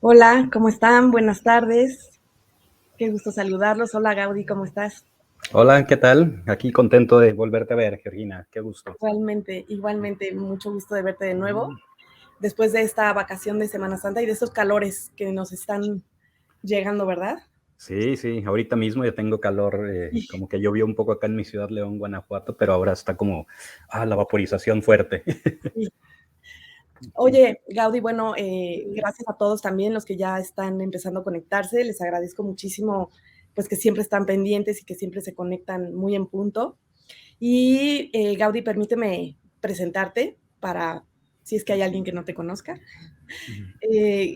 Hola, ¿cómo están? Buenas tardes. Qué gusto saludarlos. Hola, Gaudí, ¿cómo estás? Hola, ¿qué tal? Aquí contento de volverte a ver, Georgina. Qué gusto. Igualmente, mucho gusto de verte de nuevo después de esta vacación de Semana Santa y de estos calores que nos están llegando, ¿verdad? Sí, sí, ahorita mismo ya tengo calor, Sí. como que llovió un poco acá en mi ciudad, León, Guanajuato, pero ahora está como, la vaporización fuerte. Sí. Sí. Oye, Gaudí, bueno, gracias a todos también los que ya están empezando a conectarse. Les agradezco muchísimo, pues que siempre están pendientes y que siempre se conectan muy en punto. Y Gaudí, permíteme presentarte para si es que hay alguien que no te conozca.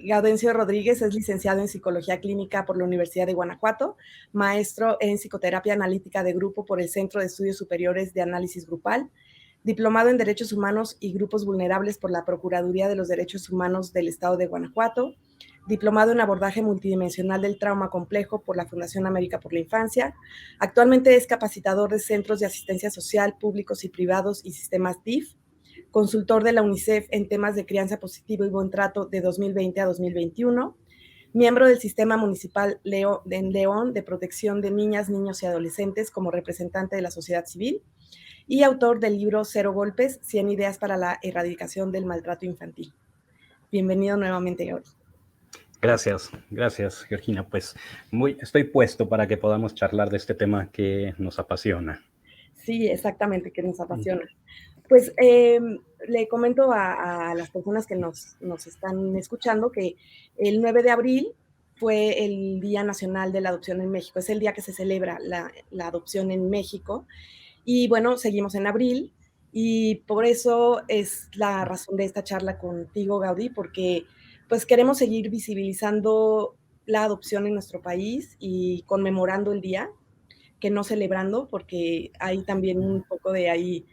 Gaudencio Rodríguez es licenciado en Psicología Clínica por la Universidad de Guanajuato, maestro en Psicoterapia Analítica de Grupo por el Centro de Estudios Superiores de Análisis Grupal, diplomado en Derechos Humanos y Grupos Vulnerables por la Procuraduría de los Derechos Humanos del Estado de Guanajuato, diplomado en Abordaje Multidimensional del Trauma Complejo por la Fundación América por la Infancia. Actualmente es capacitador de centros de asistencia social públicos y privados y sistemas DIF, consultor de la UNICEF en temas de crianza positiva y buen trato de 2020 a 2021, miembro del Sistema Municipal en León de Protección de Niñas, Niños y Adolescentes como representante de la sociedad civil y autor del libro Cero Golpes, 100 ideas para la erradicación del maltrato infantil. Bienvenido nuevamente, Gabriel. Gracias, gracias, Georgina. Pues estoy puesto para que podamos charlar de este tema que nos apasiona. Sí, exactamente, que nos apasiona. Pues le comento a las personas que nos están escuchando que el 9 de abril fue el Día Nacional de la Adopción en México. Es el día que se celebra la adopción en México. Y bueno, seguimos en abril y por eso es la razón de esta charla contigo, Gaudí, porque pues queremos seguir visibilizando la adopción en nuestro país y conmemorando el día, que no celebrando, porque hay también un poco de ahí,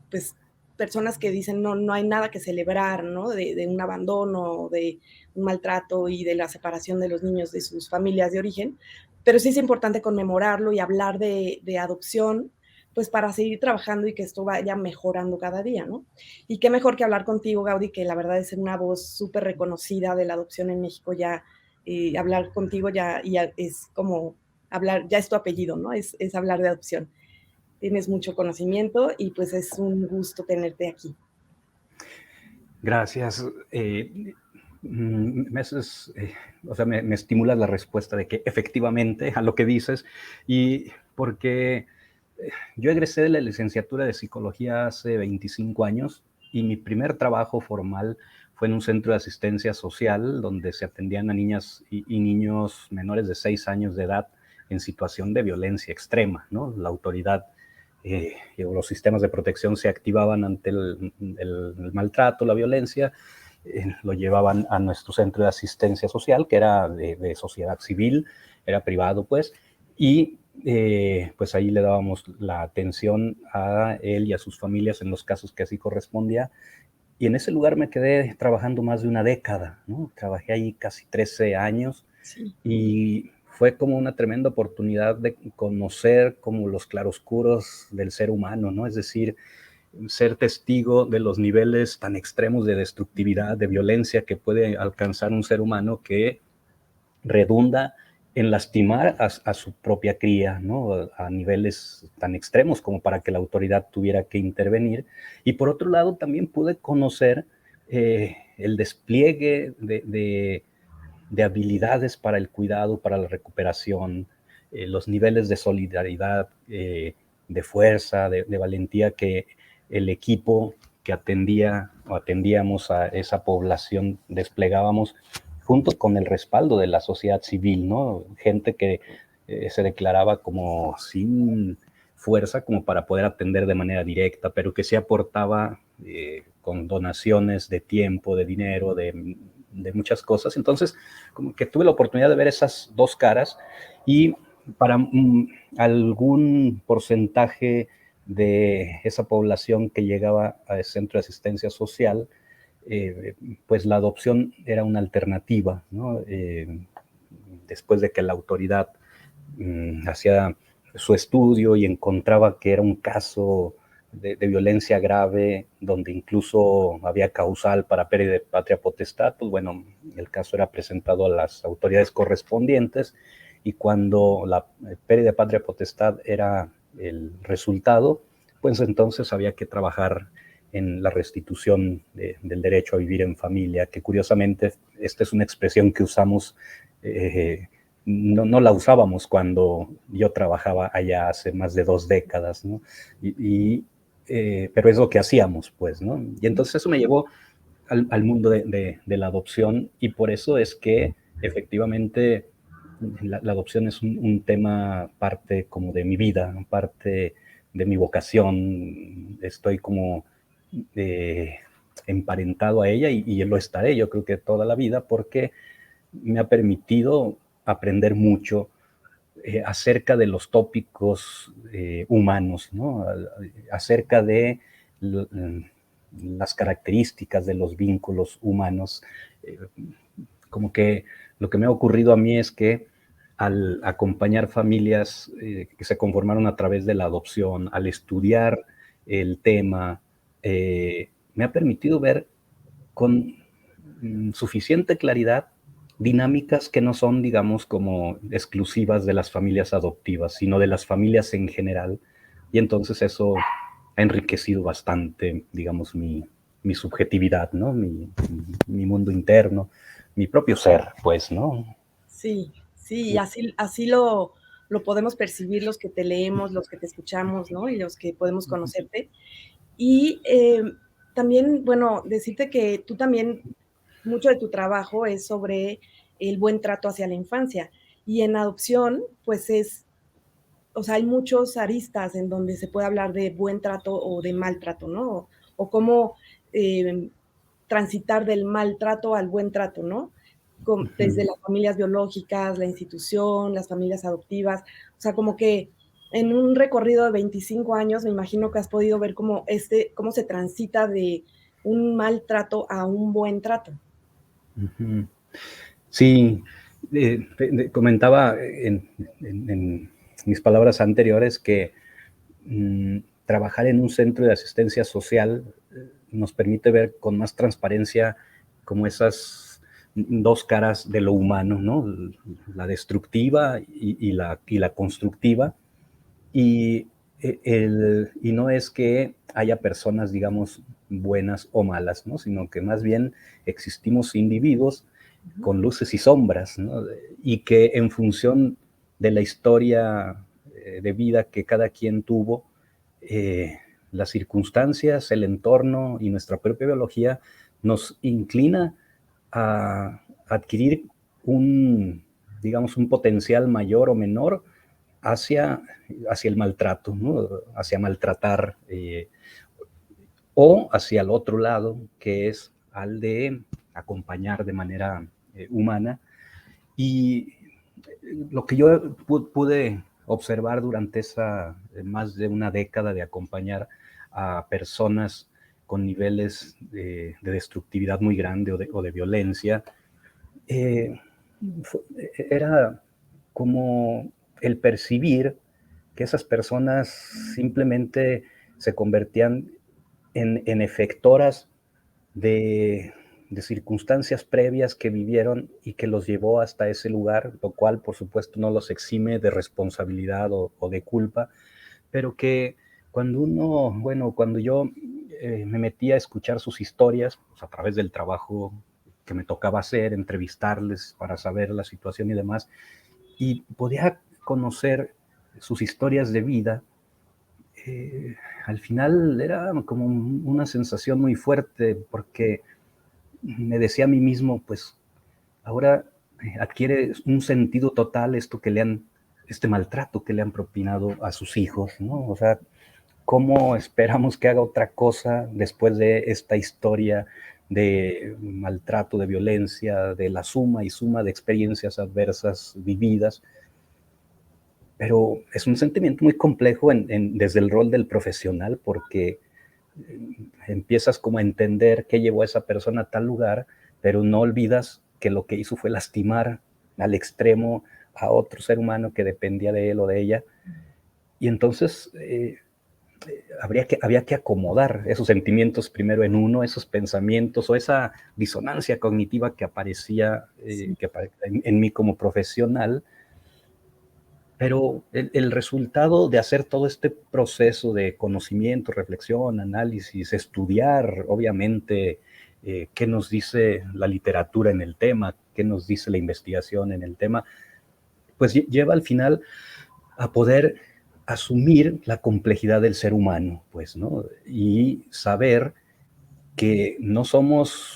pues, personas que dicen no, no hay nada que celebrar, ¿no? De un abandono, de un maltrato y de la separación de los niños de sus familias de origen. Pero sí es importante conmemorarlo y hablar de adopción, pues para seguir trabajando y que esto vaya mejorando cada día, ¿no? Y qué mejor que hablar contigo, Gaudí, que la verdad es una voz súper reconocida de la adopción en México ya. Hablar contigo ya es como hablar, ya es tu apellido, ¿no? Es hablar de adopción. Tienes mucho conocimiento y pues es un gusto tenerte aquí. Gracias. Me haces, o sea, me estimula la respuesta de que efectivamente a lo que dices, y porque yo egresé de la licenciatura de psicología hace 25 años y mi primer trabajo formal fue en un centro de asistencia social donde se atendían a niñas y niños menores de 6 años de edad en situación de violencia extrema, ¿no? La autoridad los sistemas de protección se activaban ante el maltrato, la violencia, lo llevaban a nuestro centro de asistencia social, que era de sociedad civil, era privado, pues, y pues ahí le dábamos la atención a él y a sus familias en los casos que así correspondía. Y en ese lugar me quedé trabajando más de una década, ¿no? Trabajé ahí casi 13 años Sí, y fue como una tremenda oportunidad de conocer como los claroscuros del ser humano, ¿no? Es decir, ser testigo de los niveles tan extremos de destructividad, de violencia que puede alcanzar un ser humano que redunda en lastimar a su propia cría, ¿no? A niveles tan extremos como para que la autoridad tuviera que intervenir. Y por otro lado, también pude conocer el despliegue de habilidades para el cuidado, para la recuperación, los niveles de solidaridad, de fuerza, de valentía que el equipo que atendía o atendíamos a esa población desplegábamos junto con el respaldo de la sociedad civil, ¿no? Gente que se declaraba como sin fuerza como para poder atender de manera directa, pero que sí aportaba con donaciones de tiempo, de dinero, de muchas cosas. Entonces, como que tuve la oportunidad de ver esas dos caras y para algún porcentaje de esa población que llegaba al centro de asistencia social, eh, pues la adopción era una alternativa, ¿no? Después de que la autoridad hacía su estudio y encontraba que era un caso de violencia grave, donde incluso había causal para pérdida de patria potestad, pues bueno, el caso era presentado a las autoridades correspondientes, y cuando la pérdida de patria potestad era el resultado, pues entonces había que trabajar en la restitución del derecho a vivir en familia, que curiosamente esta es una expresión que usamos, no la usábamos cuando yo trabajaba allá hace más de 2 décadas, ¿no? Pero es lo que hacíamos, pues, ¿no? Y entonces eso me llevó al mundo de la adopción, y por eso es que efectivamente la adopción es un tema parte como de mi vida, parte de mi vocación. Estoy como eh, emparentado a ella, y lo estaré, yo creo que toda la vida, porque me ha permitido aprender mucho acerca de los tópicos humanos, ¿no? Acerca de las características de los vínculos humanos. Como que lo que me ha ocurrido a mí es que al acompañar familias que se conformaron a través de la adopción, al estudiar el tema, me ha permitido ver con suficiente claridad dinámicas que no son, digamos, como exclusivas de las familias adoptivas, sino de las familias en general. Y entonces eso ha enriquecido bastante, digamos, mi subjetividad, ¿no? Mi mundo interno, mi propio ser, pues, ¿no? Sí, sí, así lo podemos percibir los que te leemos, los que te escuchamos, ¿no? Y los que podemos conocerte. Y, también, bueno, decirte que tú también, mucho de tu trabajo es sobre el buen trato hacia la infancia. Y en adopción, pues o sea, hay muchos aristas en donde se puede hablar de buen trato o de maltrato, ¿no? O cómo, transitar del maltrato al buen trato, ¿no? Desde las familias biológicas, la institución, las familias adoptivas, o sea, como que en un recorrido de 25 años, me imagino que has podido ver cómo se transita de un maltrato a un buen trato. Sí, comentaba en mis palabras anteriores que trabajar en un centro de asistencia social nos permite ver con más transparencia como esas dos caras de lo humano, ¿no? La destructiva y la constructiva. Y, y no es que haya personas, digamos, buenas o malas, ¿no? Sino que más bien existimos individuos Ujú. con luces y sombras, ¿no? Y que en función de la historia de vida que cada quien tuvo, eh, las circunstancias, el entorno y nuestra propia biología nos inclina a adquirir un, digamos, un potencial mayor o menor hacia, hacia el maltrato, ¿no? Hacia maltratar, o hacia el otro lado, que es al de acompañar de manera humana. Y lo que yo pude observar durante esa más de una década de acompañar a personas con niveles de destructividad muy grande o de violencia, eh, era como el percibir que esas personas simplemente se convertían en efectoras de, de circunstancias previas que vivieron y que los llevó hasta ese lugar, lo cual por supuesto no los exime de responsabilidad o de culpa, pero que cuando uno, bueno, cuando yo me metí a escuchar sus historias, pues, a través del trabajo que me tocaba hacer, entrevistarles para saber la situación y demás, y podía conocer sus historias de vida, al final era como una sensación muy fuerte, porque me decía a mí mismo, pues ahora adquiere un sentido total esto que le han, este maltrato que le han propinado a sus hijos, ¿no? O sea, ¿cómo esperamos que haga otra cosa después de esta historia de maltrato, de violencia, de la suma y suma de experiencias adversas vividas? Pero es un sentimiento muy complejo desde el rol del profesional, porque empiezas como a entender qué llevó a esa persona a tal lugar, pero no olvidas que lo que hizo fue lastimar al extremo a otro ser humano que dependía de él o de ella. Y entonces había que acomodar esos sentimientos primero en uno, esos pensamientos o esa disonancia cognitiva que aparecía Sí. en mí como profesional. Pero el resultado de hacer todo este proceso de conocimiento, reflexión, análisis, estudiar, obviamente, qué nos dice la literatura en el tema, qué nos dice la investigación en el tema, pues lleva al final a poder asumir la complejidad del ser humano, pues, ¿no? Y saber que no somos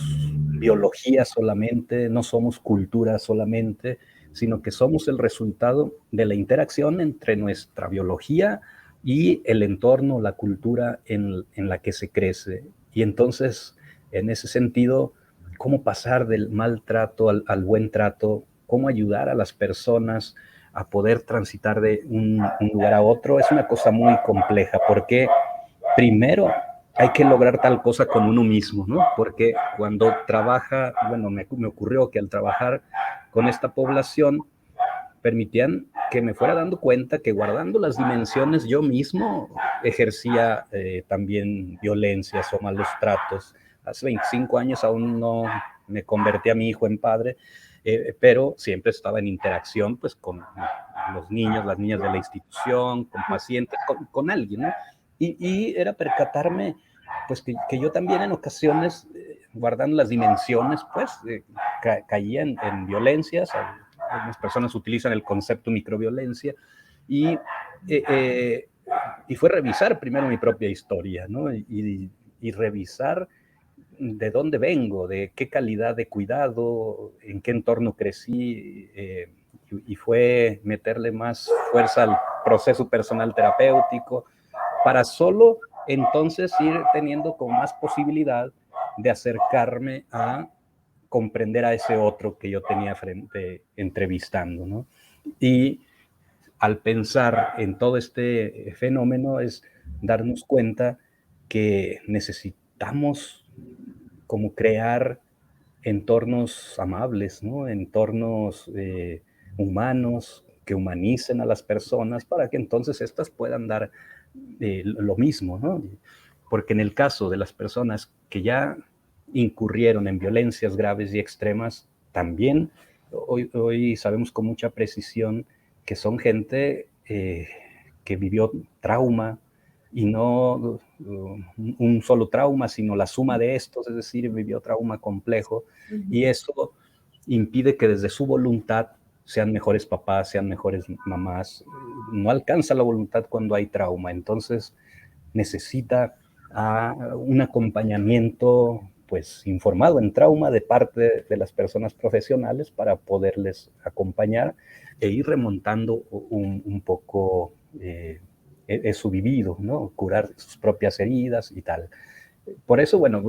biología solamente, no somos cultura solamente, sino que somos el resultado de la interacción entre nuestra biología y el entorno, la cultura en la que se crece. Y entonces, en ese sentido, cómo pasar del maltrato al buen trato, cómo ayudar a las personas a poder transitar de un lugar a otro, es una cosa muy compleja, porque primero hay que lograr tal cosa con uno mismo, ¿no? Porque cuando trabaja, bueno, me ocurrió que al trabajar con esta población, permitían que me fuera dando cuenta que guardando las dimensiones yo mismo ejercía también violencias o malos tratos. Hace 25 años aún no me convertí a mi hijo en padre, pero siempre estaba en interacción pues con los niños, las niñas de la institución, con pacientes, con alguien, ¿no? Y era percatarme pues que yo también en ocasiones, guardando las dimensiones, pues caía en violencias. Algunas personas utilizan el concepto microviolencia y, y fue revisar primero mi propia historia, ¿no? Y revisar de dónde vengo, de qué calidad de cuidado, en qué entorno crecí, y fue meterle más fuerza al proceso personal terapéutico para solo entonces ir teniendo con más posibilidad de acercarme a comprender a ese otro que yo tenía frente entrevistando, ¿no? Y al pensar en todo este fenómeno es darnos cuenta que necesitamos como crear entornos amables, ¿no? Entornos humanos que humanicen a las personas para que entonces éstas puedan dar lo mismo, ¿no? Porque en el caso de las personas que ya incurrieron en violencias graves y extremas, también hoy sabemos con mucha precisión que son gente que vivió trauma, y no un solo trauma, sino la suma de estos, es decir, vivió trauma complejo, y eso impide que desde su voluntad sean mejores papás, sean mejores mamás. No alcanza la voluntad cuando hay trauma, entonces necesita un acompañamiento pues informado en trauma de parte de las personas profesionales para poderles acompañar e ir remontando un poco su vivido, ¿no? Curar sus propias heridas y tal. Por eso, bueno,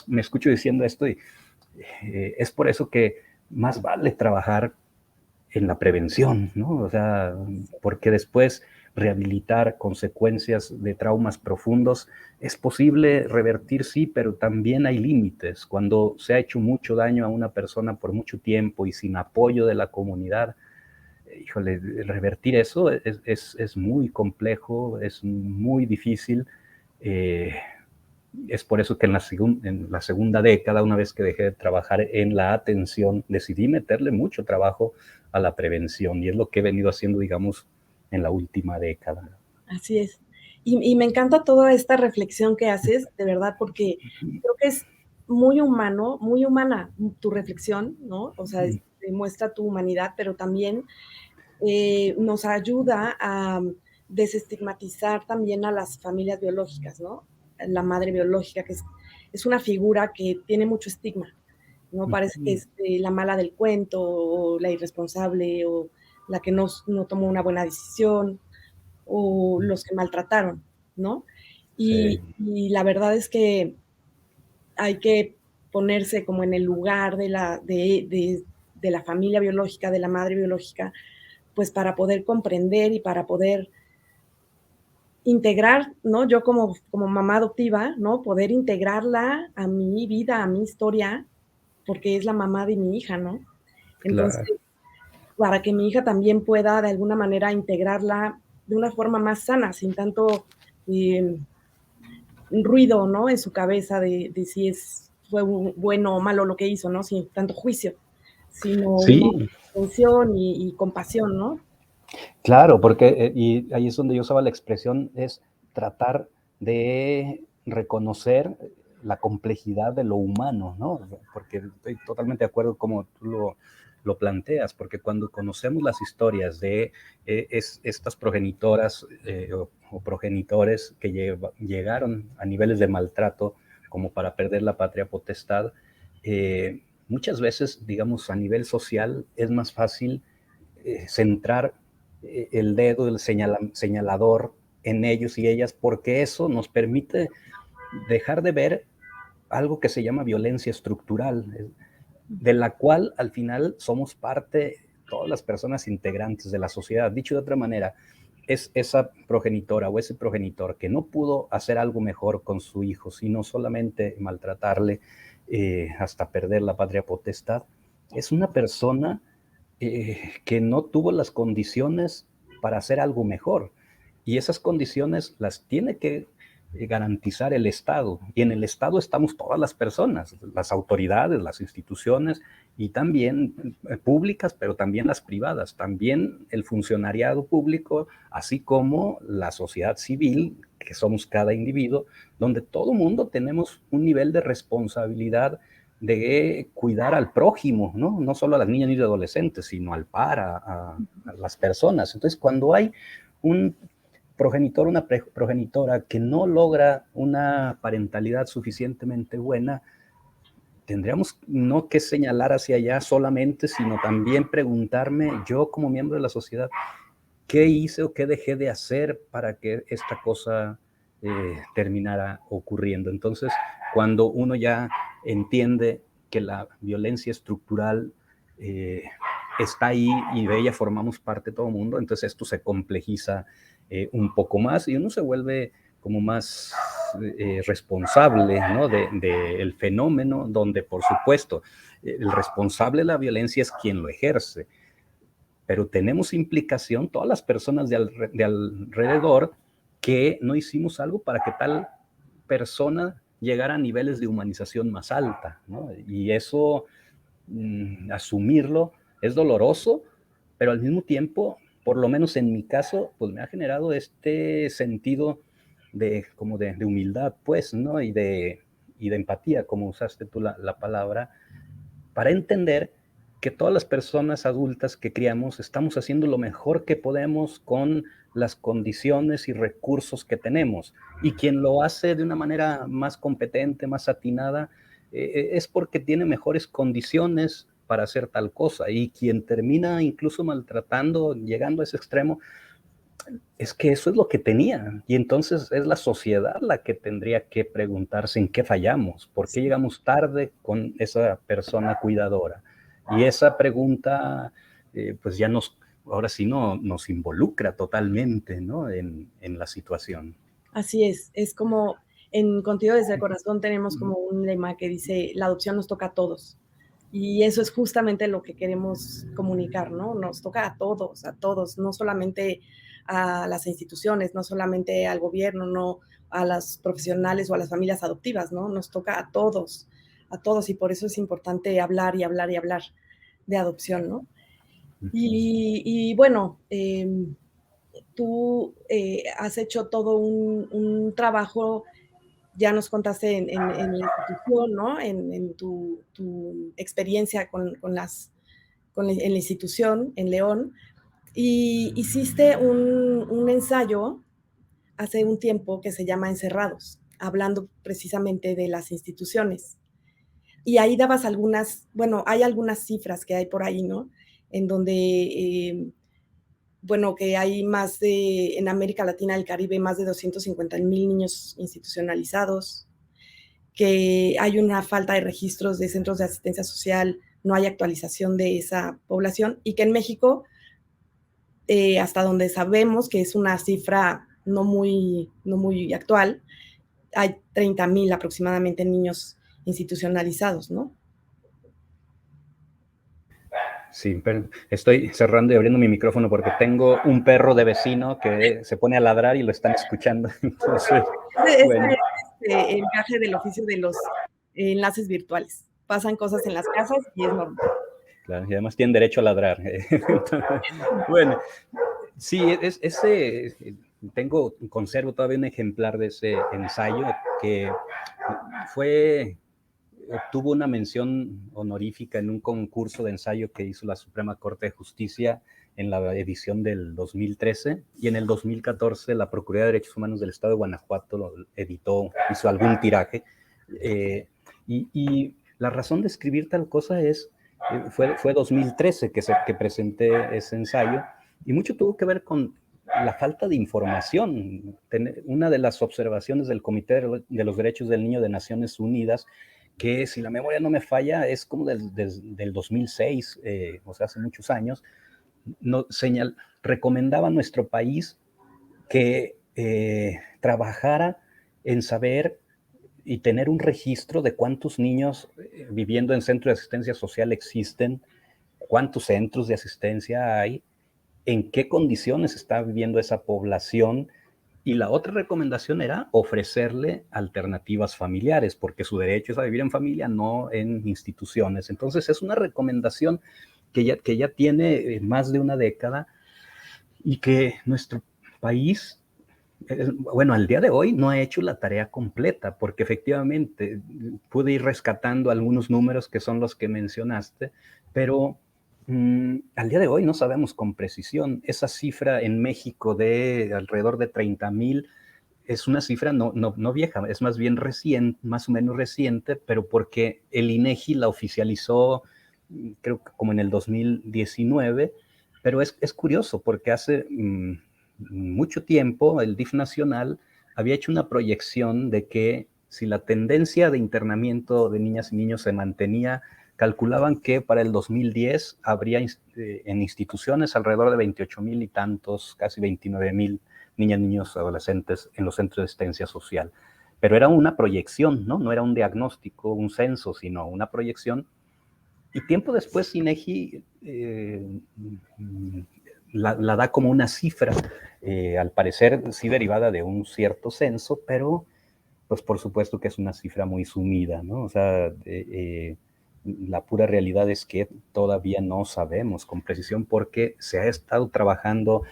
me escucho diciendo esto y es por eso que más vale trabajar en la prevención, ¿no? O sea, porque después rehabilitar consecuencias de traumas profundos es posible revertir, sí, pero también hay límites. Cuando se ha hecho mucho daño a una persona por mucho tiempo y sin apoyo de la comunidad, híjole, revertir eso es muy complejo, es muy difícil. Eh, es por eso que en la segunda década, una vez que dejé de trabajar en la atención, decidí meterle mucho trabajo a la prevención, y es lo que he venido haciendo, digamos, en la última década. Así es. Y me encanta toda esta reflexión que haces, de verdad, porque creo que es muy humano, muy humana tu reflexión, ¿no? O sea, demuestra tu humanidad, pero también nos ayuda a desestigmatizar también a las familias biológicas, ¿no? La madre biológica, que es una figura que tiene mucho estigma, ¿no? Parece que es la mala del cuento, o la irresponsable, o la que no tomó una buena decisión, o los que maltrataron, ¿no? Sí, Y la verdad es que hay que ponerse como en el lugar de la familia biológica, de la madre biológica, pues para poder comprender y para poder integrar, ¿no? Yo como mamá adoptiva, ¿no? Poder integrarla a mi vida, a mi historia, porque es la mamá de mi hija, ¿no? Entonces, claro. para que mi hija también pueda de alguna manera integrarla de una forma más sana, sin tanto eh, ruido, ¿no? En su cabeza de si fue bueno o malo lo que hizo, ¿no? Sin tanto juicio, sino una Sí, atención y compasión, ¿no? claro, porque, y ahí es donde yo usaba la expresión, es tratar de reconocer la complejidad de lo humano, ¿no? Porque estoy totalmente de acuerdo como tú lo planteas, porque cuando conocemos las historias de estas progenitoras o progenitores que llegaron a niveles de maltrato como para perder la patria potestad, muchas veces, digamos, a nivel social es más fácil centrar el dedo, el señalador en ellos y ellas, porque eso nos permite dejar de ver algo que se llama violencia estructural, de la cual al final somos parte todas las personas integrantes de la sociedad. Dicho de otra manera, es esa progenitora o ese progenitor que no pudo hacer algo mejor con su hijo, sino solamente maltratarle hasta perder la patria potestad, es una persona que no tuvo las condiciones para hacer algo mejor. Y esas condiciones las tiene que garantizar el Estado. Y en el Estado estamos todas las personas, las autoridades, las instituciones, y también públicas, pero también las privadas, también el funcionariado público, así como la sociedad civil, que somos cada individuo, donde todo mundo tenemos un nivel de responsabilidad de cuidar al prójimo, ¿no? No solo a las niñas ni adolescentes, sino al par, a las personas. Entonces, cuando hay un progenitor, una progenitora que no logra una parentalidad suficientemente buena, tendríamos no que señalar hacia allá solamente, sino también preguntarme yo como miembro de la sociedad, ¿qué hice o qué dejé de hacer para que esta cosa terminara ocurriendo? Entonces, cuando uno ya entiende que la violencia estructural está ahí y de ella formamos parte todo el mundo, entonces esto se complejiza un poco más y uno se vuelve como más responsable, ¿no? El fenómeno, donde por supuesto el responsable de la violencia es quien lo ejerce, pero tenemos implicación todas las personas de alrededor que no hicimos algo para que tal persona llegara a niveles de humanización más alta, ¿no? Y eso, asumirlo es doloroso, pero al mismo tiempo, por lo menos en mi caso, pues me ha generado este sentido como de humildad, pues, ¿no? Y de empatía, como usaste tú la palabra, para entender que todas las personas adultas que criamos estamos haciendo lo mejor que podemos con las condiciones y recursos que tenemos. Y quien lo hace de una manera más competente, más atinada, es porque tiene mejores condiciones para hacer tal cosa. Y quien termina incluso maltratando, llegando a ese extremo, es que eso es lo que tenía. Y entonces es la sociedad la que tendría que preguntarse en qué fallamos, por qué llegamos tarde con esa persona cuidadora. Y esa pregunta, pues ya ahora sí nos involucra totalmente, ¿no? En la situación. Así es como en Contigo desde el Corazón tenemos como un lema que dice, la adopción nos toca a todos. Y eso es justamente lo que queremos comunicar, ¿no? Nos toca a todos, no solamente a las instituciones, no solamente al gobierno, no a las profesionales o a las familias adoptivas, ¿no? Nos toca a todos, y por eso es importante hablar y hablar y hablar de adopción, ¿no? Y bueno, tú has hecho todo un trabajo, ya nos contaste en la institución, ¿no? En tu experiencia en la institución en León, y hiciste un ensayo hace un tiempo que se llama Encerrados, hablando precisamente de las instituciones. Y ahí dabas bueno, hay algunas cifras que hay por ahí, ¿no? En donde bueno, que hay en América Latina y el Caribe, más de 250,000 niños institucionalizados, que hay una falta de registros de centros de asistencia social, no hay actualización de esa población, y que en México, hasta donde sabemos que es una cifra no muy actual, hay 30,000 aproximadamente niños institucionalizados, ¿no? Sí, pero estoy cerrando y abriendo mi micrófono porque tengo un perro de vecino que se pone a ladrar y lo están escuchando. Entonces, Ese bueno, es el gaje del oficio de los enlaces virtuales. Pasan cosas en las casas y es normal. claro, y además tienen derecho a ladrar. Bueno, sí, conservo todavía un ejemplar de ese ensayo que fue obtuvo una mención honorífica en un concurso de ensayo que hizo la Suprema Corte de Justicia en la edición del 2013, y en el 2014 la Procuraduría de Derechos Humanos del Estado de Guanajuato lo editó, hizo algún tiraje, y la razón de escribir tal cosa fue 2013 que presenté ese ensayo, y mucho tuvo que ver con la falta de información. Una de las observaciones del Comité de los Derechos del Niño de Naciones Unidas, que si la memoria no me falla, es como del 2006, o sea, hace muchos años, recomendaba a nuestro país que trabajara en saber y tener un registro de cuántos niños viviendo en centros de asistencia social existen, cuántos centros de asistencia hay, en qué condiciones está viviendo esa población. Y la otra recomendación era ofrecerle alternativas familiares, porque su derecho es a vivir en familia, no en instituciones. Entonces es una recomendación que ya tiene más de una década y que nuestro país, bueno, al día de hoy no ha hecho la tarea completa, porque efectivamente pude ir rescatando algunos números que son los que mencionaste, pero al día de hoy no sabemos con precisión. Esa cifra en México de alrededor de 30,000 es una cifra no vieja, es más bien reciente, más o menos reciente, pero porque el INEGI la oficializó, creo que como en el 2019, pero es curioso porque hace mucho tiempo el DIF nacional había hecho una proyección de que si la tendencia de internamiento de niñas y niños se mantenía, calculaban que para el 2010 habría en instituciones alrededor de 28,000 y tantos, casi 29,000 niñas, niños, adolescentes en los centros de asistencia social. Pero era una proyección, ¿no? No era un diagnóstico, un censo, sino una proyección. Y tiempo después INEGI la da como una cifra, al parecer sí derivada de un cierto censo, pero pues por supuesto que es una cifra muy sumida, ¿no? O sea, la pura realidad es que todavía no sabemos con precisión porque se ha estado trabajando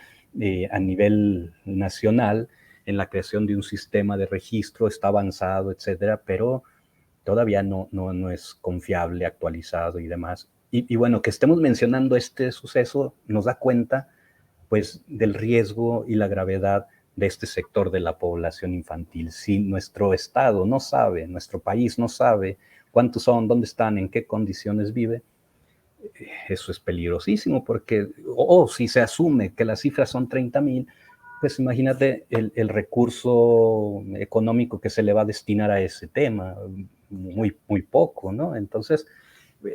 a nivel nacional en la creación de un sistema de registro, está avanzado, etcétera, pero todavía no es confiable, actualizado y demás. Y bueno, que estemos mencionando este suceso nos da cuenta, pues, del riesgo y la gravedad de este sector de la población infantil. Si nuestro Estado no sabe, nuestro país no sabe cuántos son, dónde están, en qué condiciones vive, eso es peligrosísimo porque, o si se asume que las cifras son 30,000, pues imagínate el recurso económico que se le va a destinar a ese tema, muy, muy poco, ¿no? Entonces,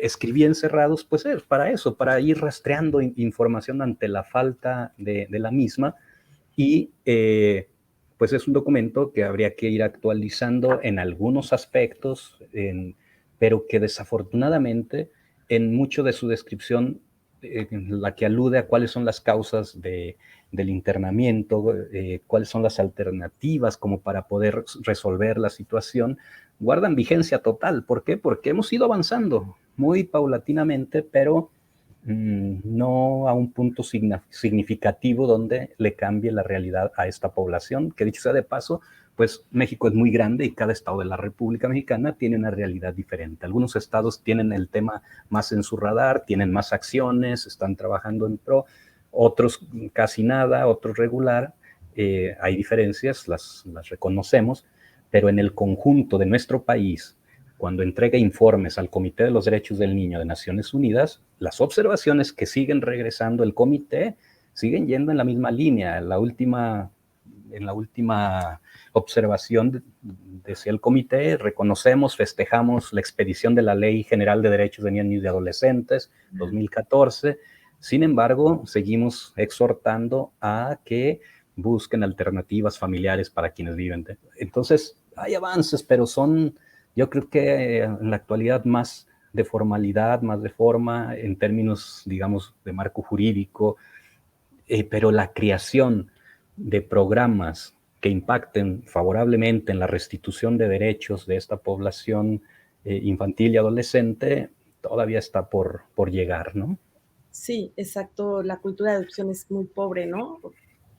escribí Encerrados, pues es para eso, para ir rastreando información ante la falta de la misma, y pues es un documento que habría que ir actualizando en algunos aspectos, pero que desafortunadamente en mucho de su descripción, la que alude a cuáles son las causas del internamiento, cuáles son las alternativas como para poder resolver la situación, guardan vigencia total. ¿Por qué? Porque hemos ido avanzando muy paulatinamente, pero no a un punto significativo donde le cambie la realidad a esta población, que dicho sea de paso, pues México es muy grande y cada estado de la República Mexicana tiene una realidad diferente. Algunos estados tienen el tema más en su radar, tienen más acciones, están trabajando en pro, otros casi nada, otros regular. Hay diferencias, las reconocemos, pero en el conjunto de nuestro país, cuando entrega informes al Comité de los Derechos del Niño de Naciones Unidas, las observaciones que siguen regresando el comité siguen yendo en la misma línea. En la última observación decía el comité: reconocemos, festejamos la expedición de la Ley General de Derechos de Niños y Adolescentes 2014. Sin embargo, seguimos exhortando a que busquen alternativas familiares para quienes viven. Entonces, hay avances, pero son, yo creo que en la actualidad, más de formalidad, más de forma, en términos, digamos, de marco jurídico, pero la creación de programas que impacten favorablemente en la restitución de derechos de esta población infantil y adolescente todavía está por llegar, ¿no? Sí, exacto. La cultura de adopción es muy pobre, ¿no?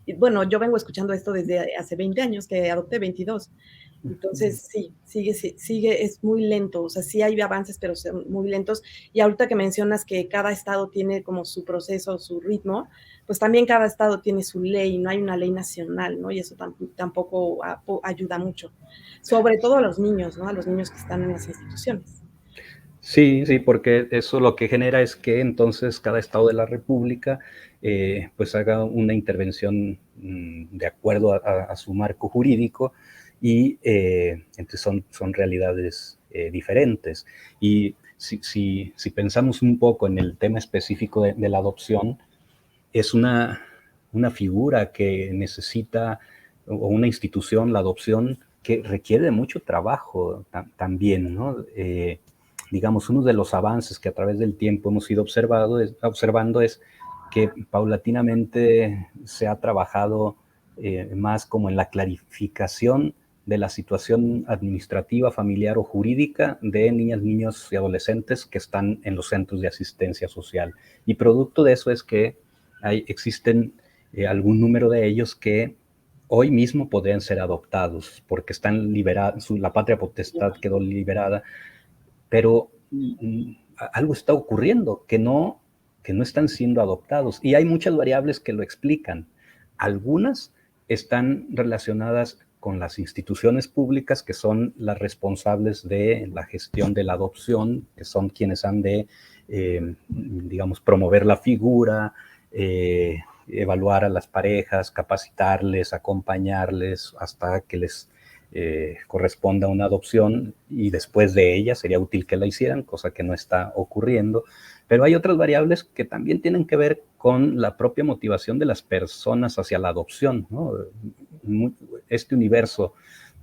Y bueno, yo vengo escuchando esto desde hace 20 años, que adopté 22. Entonces, sí, sigue, es muy lento. O sea, sí hay avances, pero son muy lentos. Y ahorita que mencionas que cada estado tiene como su proceso, su ritmo, pues también cada estado tiene su ley, no hay una ley nacional, ¿no? Y eso tampoco ayuda mucho. Sobre todo a los niños, ¿no? A los niños que están en las instituciones. Sí, sí, porque eso lo que genera es que entonces cada estado de la República pues haga una intervención de acuerdo a su marco jurídico y entonces son realidades diferentes. Y si pensamos un poco en el tema específico de la adopción, es una figura que necesita, o una institución, la adopción, que requiere de mucho trabajo también, ¿no? Digamos, uno de los avances que a través del tiempo hemos ido observando es que paulatinamente se ha trabajado más como en la clarificación de la situación administrativa, familiar o jurídica de niñas, niños y adolescentes que están en los centros de asistencia social. Y producto de eso es que existen algún número de ellos que hoy mismo podrían ser adoptados porque están liberados, la patria potestad quedó liberada, pero algo está ocurriendo que no están siendo adoptados. Y hay muchas variables que lo explican. Algunas están relacionadas con las instituciones públicas que son las responsables de la gestión de la adopción, que son quienes han de, digamos, promover la figura, evaluar a las parejas, capacitarles, acompañarles hasta que les corresponda una adopción y después de ella sería útil que la hicieran, cosa que no está ocurriendo. Pero hay otras variables que también tienen que ver con la propia motivación de las personas hacia la adopción, ¿no? Este universo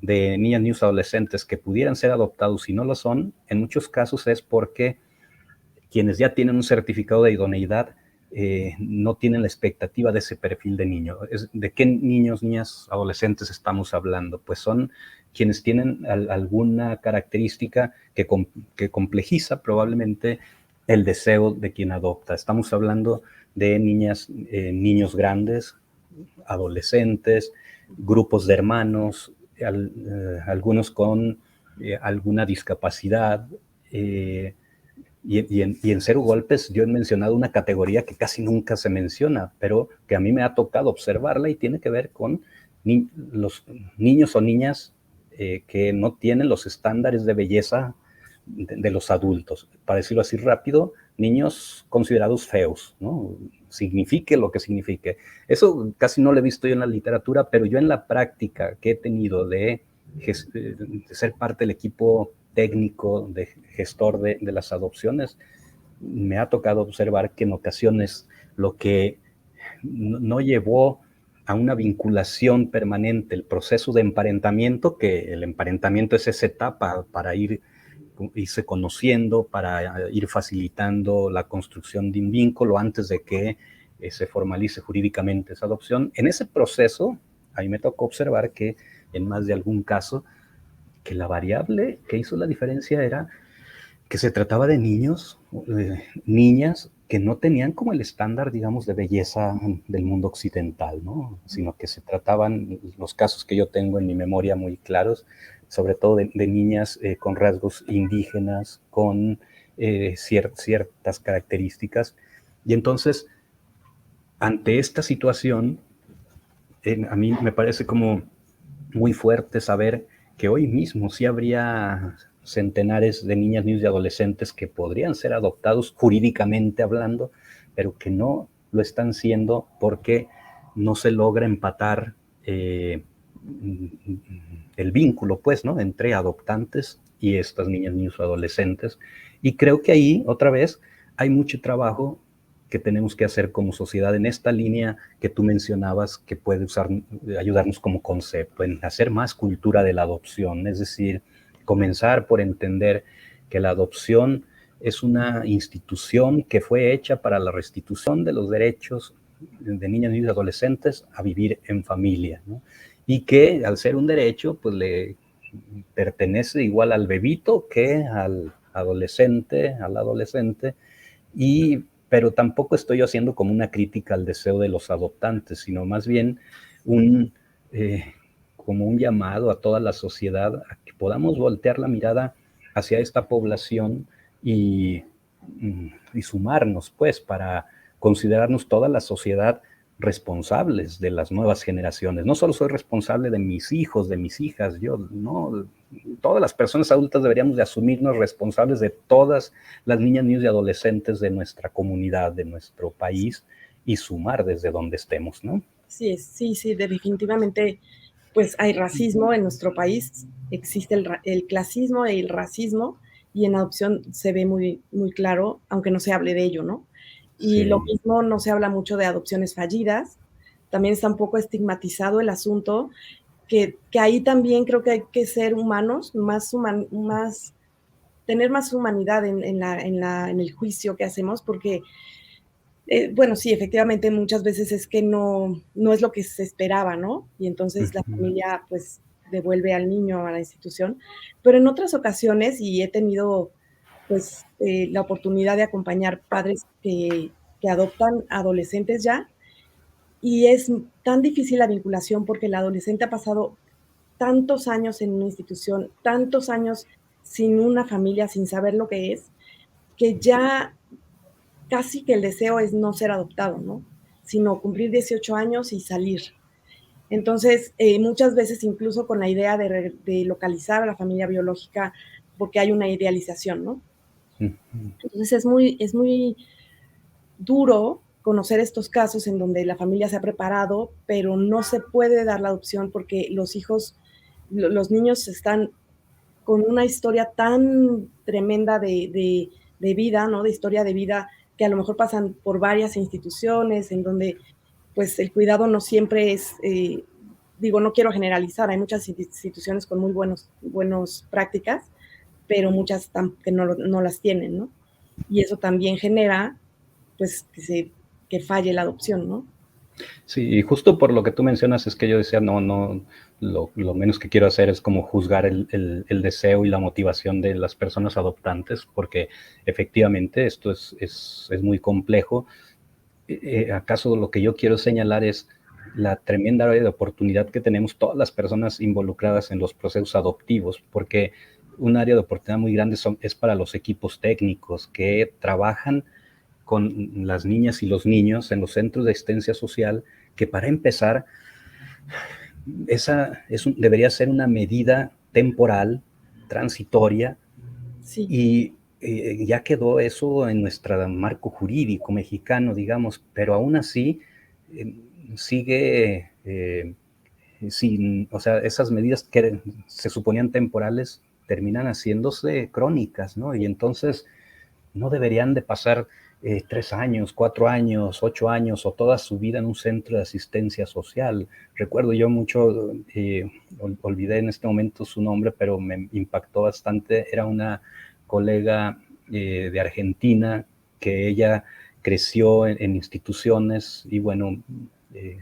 de niñas, niños, adolescentes que pudieran ser adoptados y no lo son, en muchos casos es porque quienes ya tienen un certificado de idoneidad no tienen la expectativa de ese perfil de niño. ¿De qué niños, niñas, adolescentes estamos hablando? Pues son quienes tienen alguna característica que complejiza probablemente el deseo de quien adopta. Estamos hablando de niñas, niños grandes, adolescentes, grupos de hermanos, algunos con alguna discapacidad, y en Cero Golpes yo he mencionado una categoría que casi nunca se menciona, pero que a mí me ha tocado observarla y tiene que ver con los niños o niñas que no tienen los estándares de belleza de los adultos. Para decirlo así rápido, niños considerados feos, ¿no? Signifique lo que signifique. Eso casi no lo he visto yo en la literatura, pero yo en la práctica que he tenido de ser parte del equipo técnico, de gestor de las adopciones, me ha tocado observar que en ocasiones lo que no llevó a una vinculación permanente el proceso de emparentamiento, que el emparentamiento es esa etapa para irse conociendo, para ir facilitando la construcción de un vínculo antes de que se formalice jurídicamente esa adopción. En ese proceso, a mí me tocó observar que en más de algún caso, que la variable que hizo la diferencia era que se trataba de niños, niñas que no tenían como el estándar, digamos, de belleza del mundo occidental, ¿no? Sino que se trataban, los casos que yo tengo en mi memoria muy claros, sobre todo de niñas con rasgos indígenas, con ciertas características. Y entonces, ante esta situación, a mí me parece como muy fuerte saber que hoy mismo sí habría centenares de niñas, niños y adolescentes que podrían ser adoptados jurídicamente hablando, pero que no lo están siendo porque no se logra empatar el vínculo, pues, ¿no? Entre adoptantes y estas niñas, niños o adolescentes. Y creo que ahí, otra vez, hay mucho trabajo que tenemos que hacer como sociedad en esta línea que tú mencionabas, que puede ayudarnos como concepto, en hacer más cultura de la adopción, es decir, comenzar por entender que la adopción es una institución que fue hecha para la restitución de los derechos de niñas, niños y adolescentes a vivir en familia, ¿no? Y que al ser un derecho, pues le pertenece igual al bebito que al adolescente, pero tampoco estoy haciendo como una crítica al deseo de los adoptantes, sino más bien un, como un llamado a toda la sociedad a que podamos voltear la mirada hacia esta población y, y sumarnos, pues, para considerarnos toda la sociedad responsables de las nuevas generaciones. No solo soy responsable de mis hijos, de mis hijas, yo, no, todas las personas adultas deberíamos de asumirnos responsables de todas las niñas, niños y adolescentes de nuestra comunidad, de nuestro país, y sumar desde donde estemos, ¿no? Sí, sí, definitivamente, pues hay racismo en nuestro país, existe el clasismo y el racismo, y en adopción se ve muy, muy claro, aunque no se hable de ello, ¿no? Y lo Sí. mismo, no se habla mucho de adopciones fallidas, también está un poco estigmatizado el asunto, que ahí también creo que hay que ser humanos, más tener más humanidad en el juicio que hacemos, porque bueno, sí, efectivamente, muchas veces es que no es lo que se esperaba, ¿no? Y entonces la familia, pues, devuelve al niño a la institución. Pero en otras ocasiones, y he tenido, pues, la oportunidad de acompañar padres que adoptan adolescentes ya, y es tan difícil la vinculación porque el adolescente ha pasado tantos años en una institución, tantos años sin una familia, sin saber lo que es, que ya casi que el deseo es no ser adoptado, ¿no? Sino cumplir 18 años y salir. Entonces, muchas veces incluso con la idea de localizar a la familia biológica, porque hay una idealización, ¿no? Entonces es muy duro conocer estos casos en donde la familia se ha preparado, pero no se puede dar la adopción porque los hijos, los niños están con una historia tan tremenda de vida, ¿no? De historia de vida, que a lo mejor pasan por varias instituciones en donde pues el cuidado no siempre es, digo, no quiero generalizar, hay muchas instituciones con muy buenos prácticas, pero muchas que no las tienen, ¿no? Y eso también genera pues que falle la adopción, ¿no? Sí, y justo por lo que tú mencionas es que yo decía, no, lo menos que quiero hacer es como juzgar el deseo y la motivación de las personas adoptantes, porque efectivamente esto es muy complejo. ¿Acaso lo que yo quiero señalar es la tremenda área de oportunidad que tenemos todas las personas involucradas en los procesos adoptivos? Porque un área de oportunidad muy grande es para los equipos técnicos que trabajan con las niñas y los niños en los centros de asistencia social, que para empezar, debería ser una medida temporal, transitoria, Sí. y ya quedó eso en nuestro marco jurídico mexicano, digamos, pero aún así sigue sin, o sea, esas medidas que se suponían temporales terminan haciéndose crónicas, ¿no? Y entonces no deberían de pasar 3 años, 4 años, 8 años o toda su vida en un centro de asistencia social. Recuerdo yo mucho, olvidé en este momento su nombre, pero me impactó bastante. Era una colega de Argentina que ella creció en instituciones y bueno,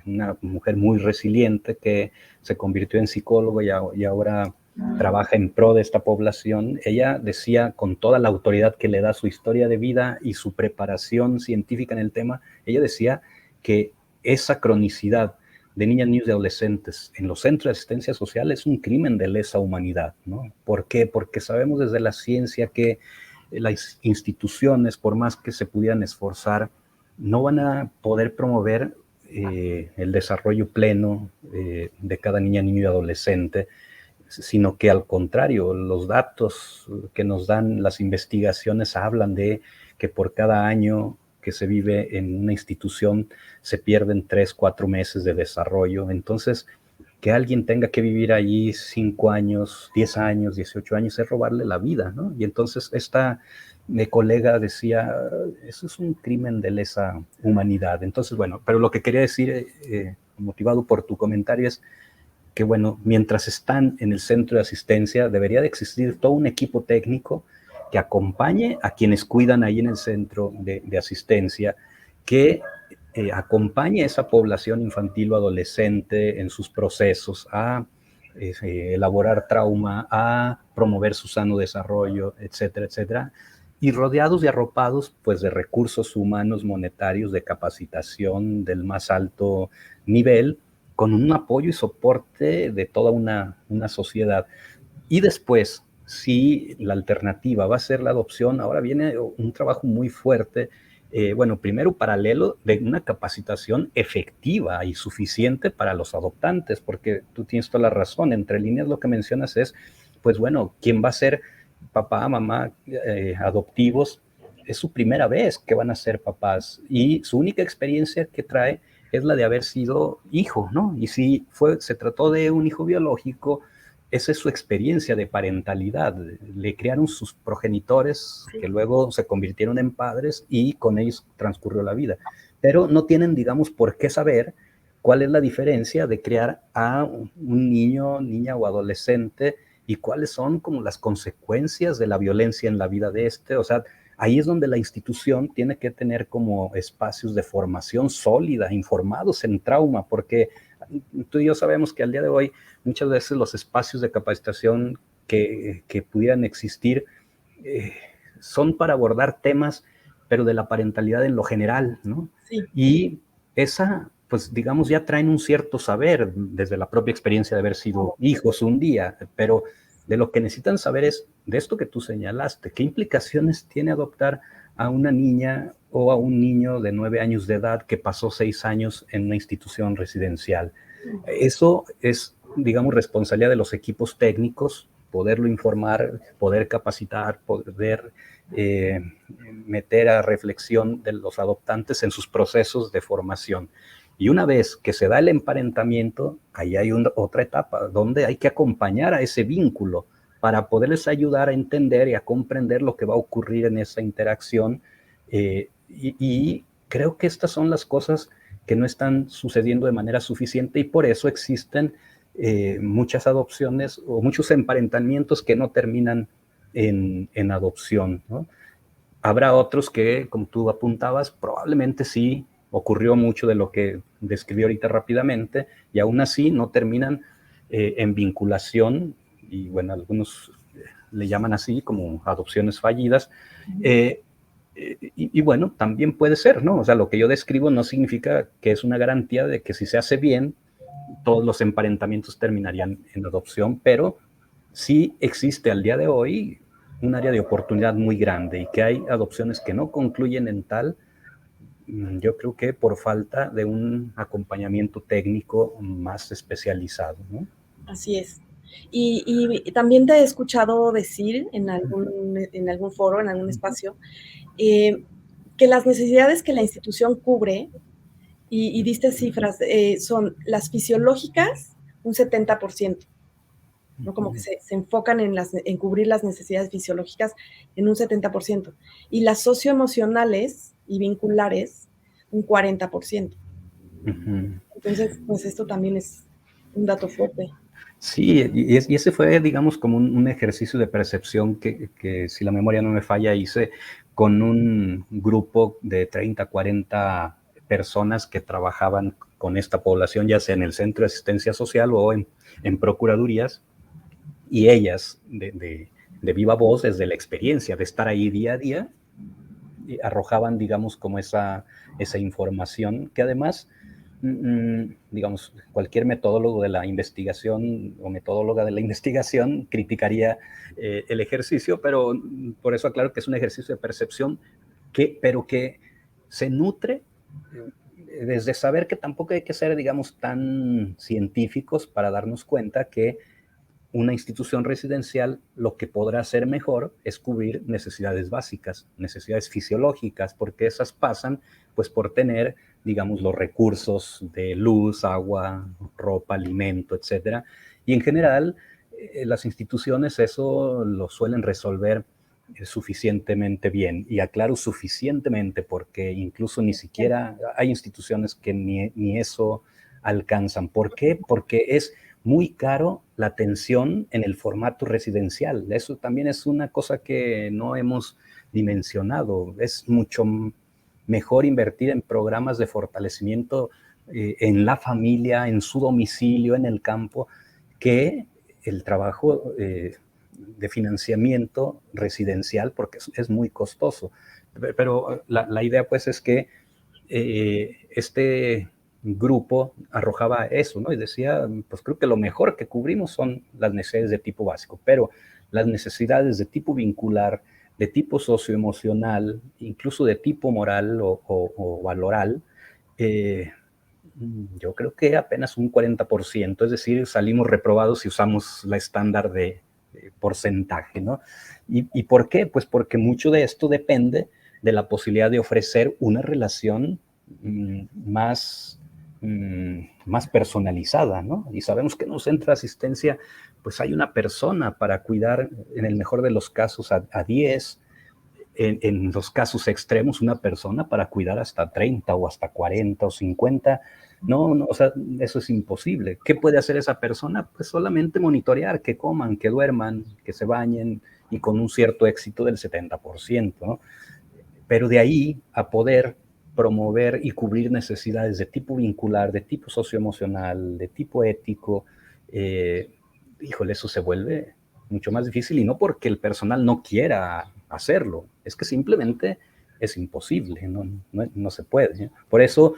una mujer muy resiliente que se convirtió en psicóloga y ahora trabaja en pro de esta población. Ella decía con toda la autoridad que le da su historia de vida y su preparación científica en el tema, ella decía que esa cronicidad de niñas, niños y adolescentes en los centros de asistencia social es un crimen de lesa humanidad, ¿no? ¿Por qué? Porque sabemos desde la ciencia que las instituciones, por más que se pudieran esforzar, no van a poder promover el desarrollo pleno de cada niña, niño y adolescente, sino que al contrario, los datos que nos dan las investigaciones hablan de que por cada año que se vive en una institución se pierden 3, 4 meses de desarrollo. Entonces, que alguien tenga que vivir allí 5 años, 10 años, 18 años, es robarle la vida, ¿no? Y entonces esta mi colega decía, eso es un crimen de lesa humanidad. Entonces, bueno, pero lo que quería decir, motivado por tu comentario, es que, bueno, mientras están en el centro de asistencia, debería de existir todo un equipo técnico que que acompañe a quienes cuidan ahí en el centro de asistencia, que acompañe a esa población infantil o adolescente en sus procesos a elaborar trauma, a promover su sano desarrollo, etcétera, etcétera, y rodeados y arropados pues de recursos humanos, monetarios, de capacitación del más alto nivel, con un apoyo y soporte de toda una sociedad. Y después, si la alternativa va a ser la adopción, ahora viene un trabajo muy fuerte, bueno, primero paralelo de una capacitación efectiva y suficiente para los adoptantes, porque tú tienes toda la razón, entre líneas lo que mencionas es, pues bueno, ¿quién va a ser papá, mamá, adoptivos? Es su primera vez que van a ser papás y su única experiencia que trae es la de haber sido hijo, ¿no? Y si se trató de un hijo biológico, esa es su experiencia de parentalidad. Le criaron sus progenitores, que luego se convirtieron en padres y con ellos transcurrió la vida. Pero no tienen, digamos, por qué saber cuál es la diferencia de criar a un niño, niña o adolescente y cuáles son como las consecuencias de la violencia en la vida de este. O sea, ahí es donde la institución tiene que tener como espacios de formación sólida, informados en trauma, porque tú y yo sabemos que al día de hoy muchas veces los espacios de capacitación que pudieran existir son para abordar temas, pero de la parentalidad en lo general, ¿no? Sí. Y esa, pues digamos, ya traen un cierto saber desde la propia experiencia de haber sido hijos un día, pero de lo que necesitan saber es de esto que tú señalaste, qué implicaciones tiene adoptar a una niña o a un niño de 9 años de edad que pasó 6 años en una institución residencial. Eso es, digamos, responsabilidad de los equipos técnicos, poderlo informar, poder capacitar, poder meter a reflexión de los adoptantes en sus procesos de formación. Y una vez que se da el emparentamiento, ahí hay otra etapa donde hay que acompañar a ese vínculo para poderles ayudar a entender y a comprender lo que va a ocurrir en esa interacción. Y creo que estas son las cosas que no están sucediendo de manera suficiente y por eso existen muchas adopciones o muchos emparentamientos que no terminan en adopción, ¿no? Habrá otros que, como tú apuntabas, probablemente sí ocurrió mucho de lo que describí ahorita rápidamente y aún así no terminan en vinculación y bueno, algunos le llaman así como adopciones fallidas. Y bueno, también puede ser, ¿no? O sea, lo que yo describo no significa que es una garantía de que si se hace bien, todos los emparentamientos terminarían en adopción, pero sí existe al día de hoy un área de oportunidad muy grande y que hay adopciones que no concluyen en tal, yo creo que por falta de un acompañamiento técnico más especializado, ¿no? Así es. Y también te he escuchado decir en algún foro, en algún espacio, que las necesidades que la institución cubre, y diste cifras, son las fisiológicas, un 70%, ¿no? Como que se enfocan en cubrir las necesidades fisiológicas en un 70%, y las socioemocionales y vinculares, un 40%. Entonces, pues esto también es un dato fuerte. Sí, y ese fue, digamos, como un ejercicio de percepción que, si la memoria no me falla, hice con un grupo de 30, 40 personas que trabajaban con esta población, ya sea en el centro de asistencia social o en procuradurías, y ellas, de viva voz, desde la experiencia de estar ahí día a día, arrojaban, digamos, como esa información que además, digamos, cualquier metodólogo de la investigación o metodóloga de la investigación criticaría el ejercicio, pero por eso aclaro que es un ejercicio de percepción, pero que se nutre desde saber que tampoco hay que ser, digamos, tan científicos para darnos cuenta que una institución residencial lo que podrá hacer mejor es cubrir necesidades básicas, necesidades fisiológicas, porque esas pasan pues por tener, digamos, los recursos de luz, agua, ropa, alimento, etcétera. Y en general, las instituciones eso lo suelen resolver suficientemente bien. Y aclaro suficientemente porque incluso ni siquiera hay instituciones que ni eso alcanzan. ¿Por qué? Porque es muy caro la atención en el formato residencial. Eso también es una cosa que no hemos dimensionado. Es mucho mejor invertir en programas de fortalecimiento en la familia, en su domicilio, en el campo, que el trabajo de financiamiento residencial, porque es muy costoso. Pero la idea pues es que este grupo arrojaba eso, ¿no? Y decía, pues creo que lo mejor que cubrimos son las necesidades de tipo básico, pero las necesidades de tipo vincular, de tipo socioemocional, incluso de tipo moral o valoral, eh, yo creo que apenas un 40%, es decir, salimos reprobados si usamos la estándar de porcentaje, ¿no? ¿Y por qué? Pues porque mucho de esto depende de la posibilidad de ofrecer una relación más, más personalizada, ¿no? Y sabemos que en un centro de asistencia, pues hay una persona para cuidar, en el mejor de los casos, a 10, en los casos extremos, una persona para cuidar hasta 30 o hasta 40 o 50. No, no, o sea, eso es imposible. ¿Qué puede hacer esa persona? Pues solamente monitorear, que coman, que duerman, que se bañen, y con un cierto éxito del 70%, ¿no? Pero de ahí a poder promover y cubrir necesidades de tipo vincular, de tipo socioemocional, de tipo ético, híjole, eso se vuelve mucho más difícil, y no porque el personal no quiera hacerlo, es que simplemente es imposible, no se puede, ¿eh? Por eso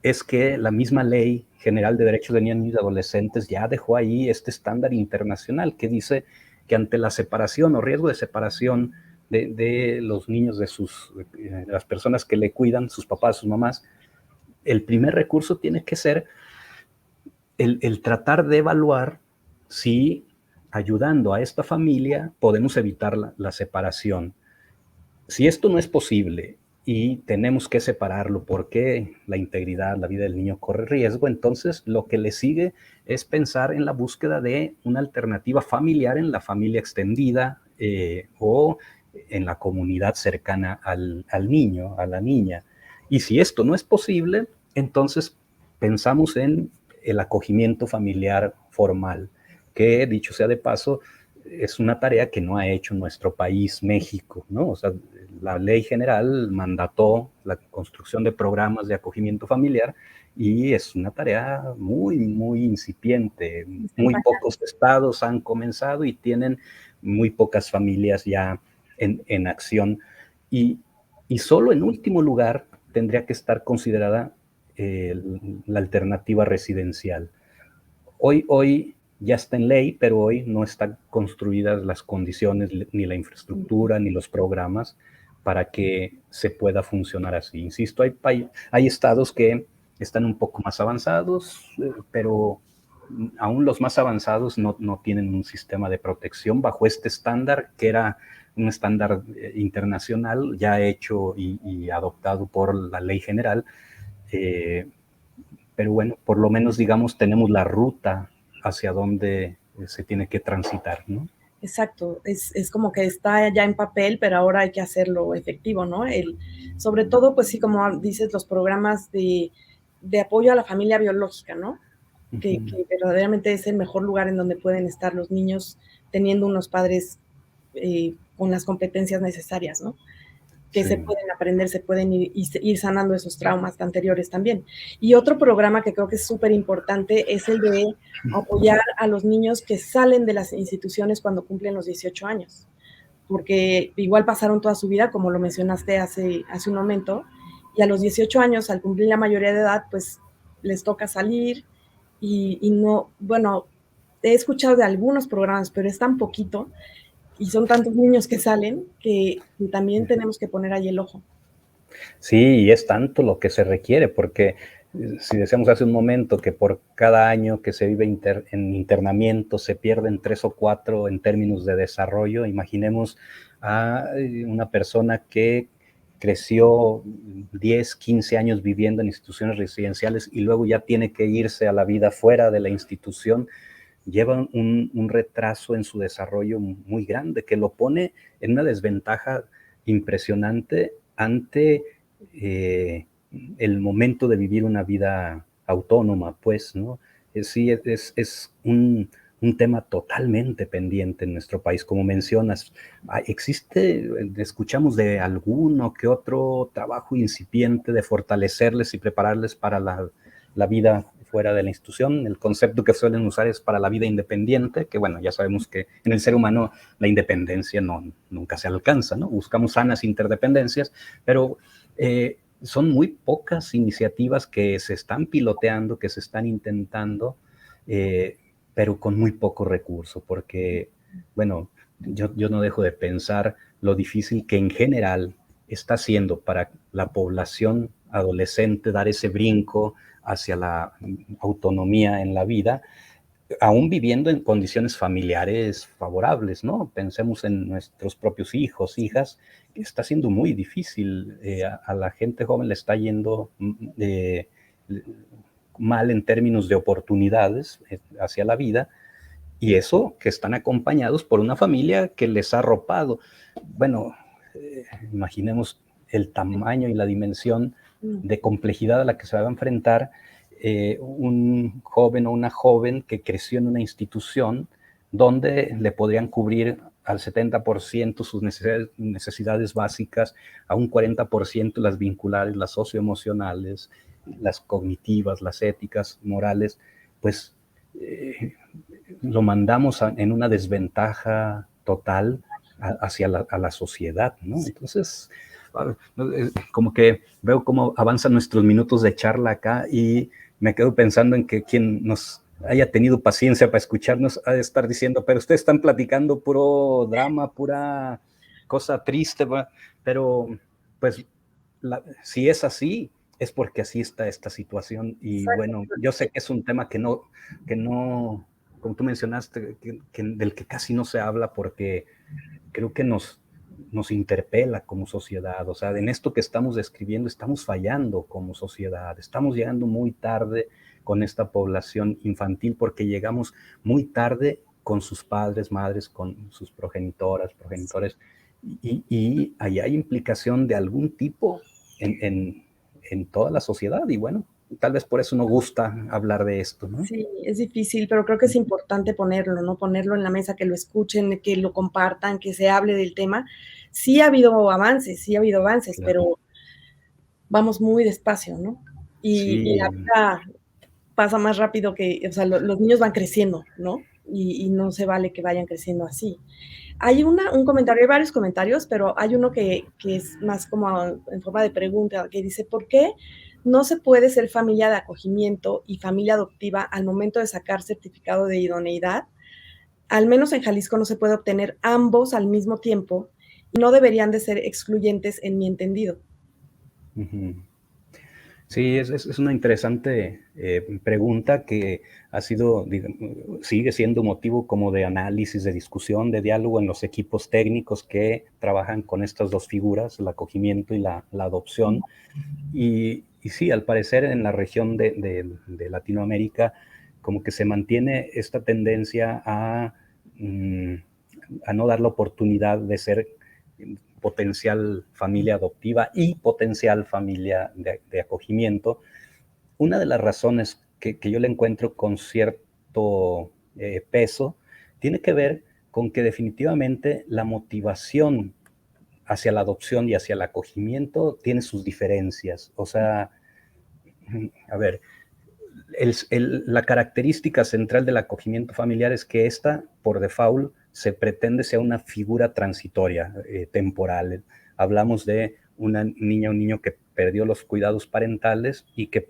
es que la misma Ley General de Derechos de Niños y Adolescentes ya dejó ahí este estándar internacional que dice que ante la separación o riesgo de separación de los niños, de las personas que le cuidan, sus papás, sus mamás, el primer recurso tiene que ser el tratar de evaluar si ayudando a esta familia podemos evitar la separación. Si esto no es posible y tenemos que separarlo porque la integridad, la vida del niño corre riesgo, entonces lo que le sigue es pensar en la búsqueda de una alternativa familiar en la familia extendida o en la comunidad cercana al niño, a la niña. Y si esto no es posible, entonces pensamos en el acogimiento familiar formal, que dicho sea de paso, es una tarea que no ha hecho nuestro país, México, ¿no? O sea, la ley general mandató la construcción de programas de acogimiento familiar y es una tarea muy, muy incipiente. Muy pocos estados han comenzado y tienen muy pocas familias ya en acción. Y, y solo en último lugar tendría que estar considerada la alternativa residencial. Hoy ya está en ley, pero hoy no están construidas las condiciones, ni la infraestructura, ni los programas para que se pueda funcionar así. Insisto, hay estados que están un poco más avanzados, pero aún los más avanzados no tienen un sistema de protección bajo este estándar, que era un estándar internacional ya hecho y adoptado por la ley general. Pero bueno, por lo menos, digamos, tenemos la ruta hacia donde se tiene que transitar, ¿no? Exacto, es como que está ya en papel, pero ahora hay que hacerlo efectivo, ¿no? Sobre todo, pues sí, como dices, los programas de apoyo a la familia biológica, ¿no? Que verdaderamente es el mejor lugar en donde pueden estar los niños teniendo unos padres con las competencias necesarias, ¿no? Que Sí. se pueden aprender, se pueden ir sanando esos traumas anteriores también. Y otro programa que creo que es súper importante es el de apoyar a los niños que salen de las instituciones cuando cumplen los 18 años, porque igual pasaron toda su vida, como lo mencionaste hace un momento, y a los 18 años, al cumplir la mayoría de edad, pues les toca salir y no, bueno, he escuchado de algunos programas, pero es tan poquito y son tantos niños que salen que también tenemos que poner ahí el ojo. Sí, y es tanto lo que se requiere, porque si decíamos hace un momento que por cada año que se vive en internamiento se pierden 3 o 4 en términos de desarrollo, imaginemos a una persona que creció 10, 15 años viviendo en instituciones residenciales y luego ya tiene que irse a la vida fuera de la institución, lleva un retraso en su desarrollo muy grande que lo pone en una desventaja impresionante ante el momento de vivir una vida autónoma, pues, ¿no? Sí, es un tema totalmente pendiente en nuestro país, como mencionas. Escuchamos de alguno que otro trabajo incipiente de fortalecerles y prepararles para la vida fuera de la institución. El concepto que suelen usar es para la vida independiente, que bueno, ya sabemos que en el ser humano la independencia nunca se alcanza, ¿no? Buscamos sanas interdependencias, pero son muy pocas iniciativas que se están piloteando, que se están intentando, pero con muy poco recurso, porque, bueno, yo no dejo de pensar lo difícil que en general está siendo para la población adolescente dar ese brinco hacia la autonomía en la vida, aún viviendo en condiciones familiares favorables, ¿no? Pensemos en nuestros propios hijos, hijas, que está siendo muy difícil. A la gente joven le está yendo mal en términos de oportunidades hacia la vida, y eso que están acompañados por una familia que les ha arropado. Bueno, imaginemos el tamaño y la dimensión de complejidad a la que se va a enfrentar un joven o una joven que creció en una institución donde le podrían cubrir al 70% sus necesidades básicas, a un 40% las vinculares, las socioemocionales, las cognitivas, las éticas, morales, pues lo mandamos en una desventaja total hacia a la sociedad, ¿no? Entonces, como que veo cómo avanzan nuestros minutos de charla acá y me quedo pensando en que quien nos haya tenido paciencia para escucharnos ha de estar diciendo, pero ustedes están platicando puro drama, pura cosa triste, ¿va? Pero pues si es así, es porque así está esta situación. Y bueno, yo sé que es un tema que no, como tú mencionaste, del que casi no se habla porque creo que nos interpela como sociedad. O sea, en esto que estamos describiendo, estamos fallando como sociedad, estamos llegando muy tarde con esta población infantil porque llegamos muy tarde con sus padres, madres, con sus progenitoras, progenitores, y ahí hay implicación de algún tipo en toda la sociedad, y bueno, tal vez por eso no gusta hablar de esto, ¿no? Sí, es difícil, pero creo que es importante ponerlo, ¿no? Ponerlo en la mesa, que lo escuchen, que lo compartan, que se hable del tema. Sí ha habido avances, Claro. pero vamos muy despacio, ¿no? Y la Sí. vida pasa más rápido que, o sea, los niños van creciendo, ¿no? Y no se vale que vayan creciendo así. Hay un comentario, hay varios comentarios, pero hay uno que es más como en forma de pregunta, que dice, ¿por qué no se puede ser familia de acogimiento y familia adoptiva al momento de sacar certificado de idoneidad? Al menos en Jalisco no se puede obtener ambos al mismo tiempo y no deberían de ser excluyentes en mi entendido. Uh-huh. Sí, es una interesante pregunta que ha sido, digamos, sigue siendo motivo como de análisis, de discusión, de diálogo en los equipos técnicos que trabajan con estas dos figuras, el acogimiento y la adopción. Y sí, al parecer en la región de Latinoamérica como que se mantiene esta tendencia a no dar la oportunidad de ser potencial familia adoptiva y potencial familia de acogimiento. Una de las razones que yo le encuentro con cierto peso tiene que ver con que definitivamente la motivación hacia la adopción y hacia el acogimiento tiene sus diferencias. O sea, a ver, la característica central del acogimiento familiar es que esta, por default, se pretende sea una figura transitoria, temporal. Hablamos de una niña o un niño que perdió los cuidados parentales y que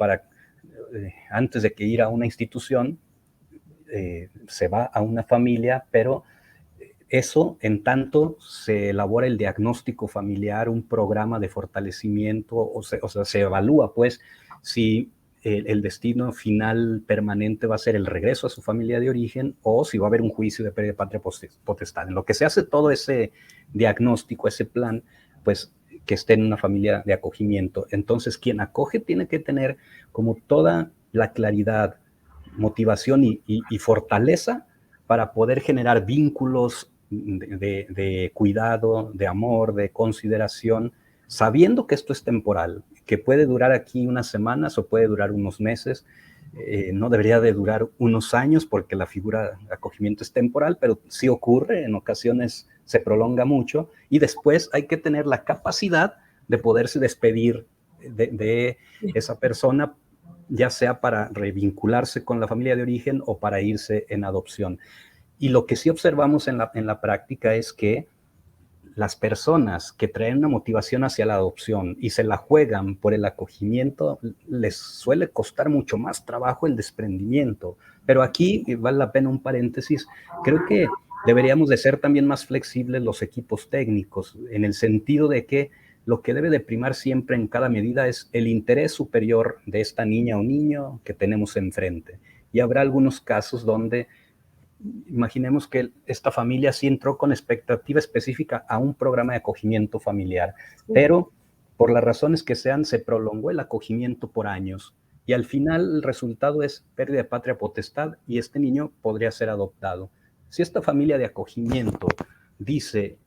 antes de que ir a una institución, se va a una familia, pero eso, en tanto se elabora el diagnóstico familiar, un programa de fortalecimiento, o sea, se evalúa, pues, si el destino final permanente va a ser el regreso a su familia de origen o si va a haber un juicio de pérdida de patria potestad. En lo que se hace todo ese diagnóstico, ese plan, pues, que esté en una familia de acogimiento. Entonces, quien acoge tiene que tener como toda la claridad, motivación y fortaleza para poder generar vínculos de cuidado, de amor, de consideración, sabiendo que esto es temporal, que puede durar aquí unas semanas o puede durar unos meses, No debería de durar unos años porque la figura de acogimiento es temporal, pero sí ocurre, en ocasiones se prolonga mucho y después hay que tener la capacidad de poderse despedir de esa persona, ya sea para revincularse con la familia de origen o para irse en adopción. Y lo que sí observamos en la práctica es que las personas que traen una motivación hacia la adopción y se la juegan por el acogimiento, les suele costar mucho más trabajo el desprendimiento. Pero aquí vale la pena un paréntesis. Creo que deberíamos de ser también más flexibles los equipos técnicos, en el sentido de que lo que debe de primar siempre en cada medida es el interés superior de esta niña o niño que tenemos enfrente. Y habrá algunos casos donde imaginemos que esta familia sí entró con expectativa específica a un programa de acogimiento familiar, pero por las razones que sean, se prolongó el acogimiento por años y al final el resultado es pérdida de patria potestad y este niño podría ser adoptado. Si esta familia de acogimiento dice,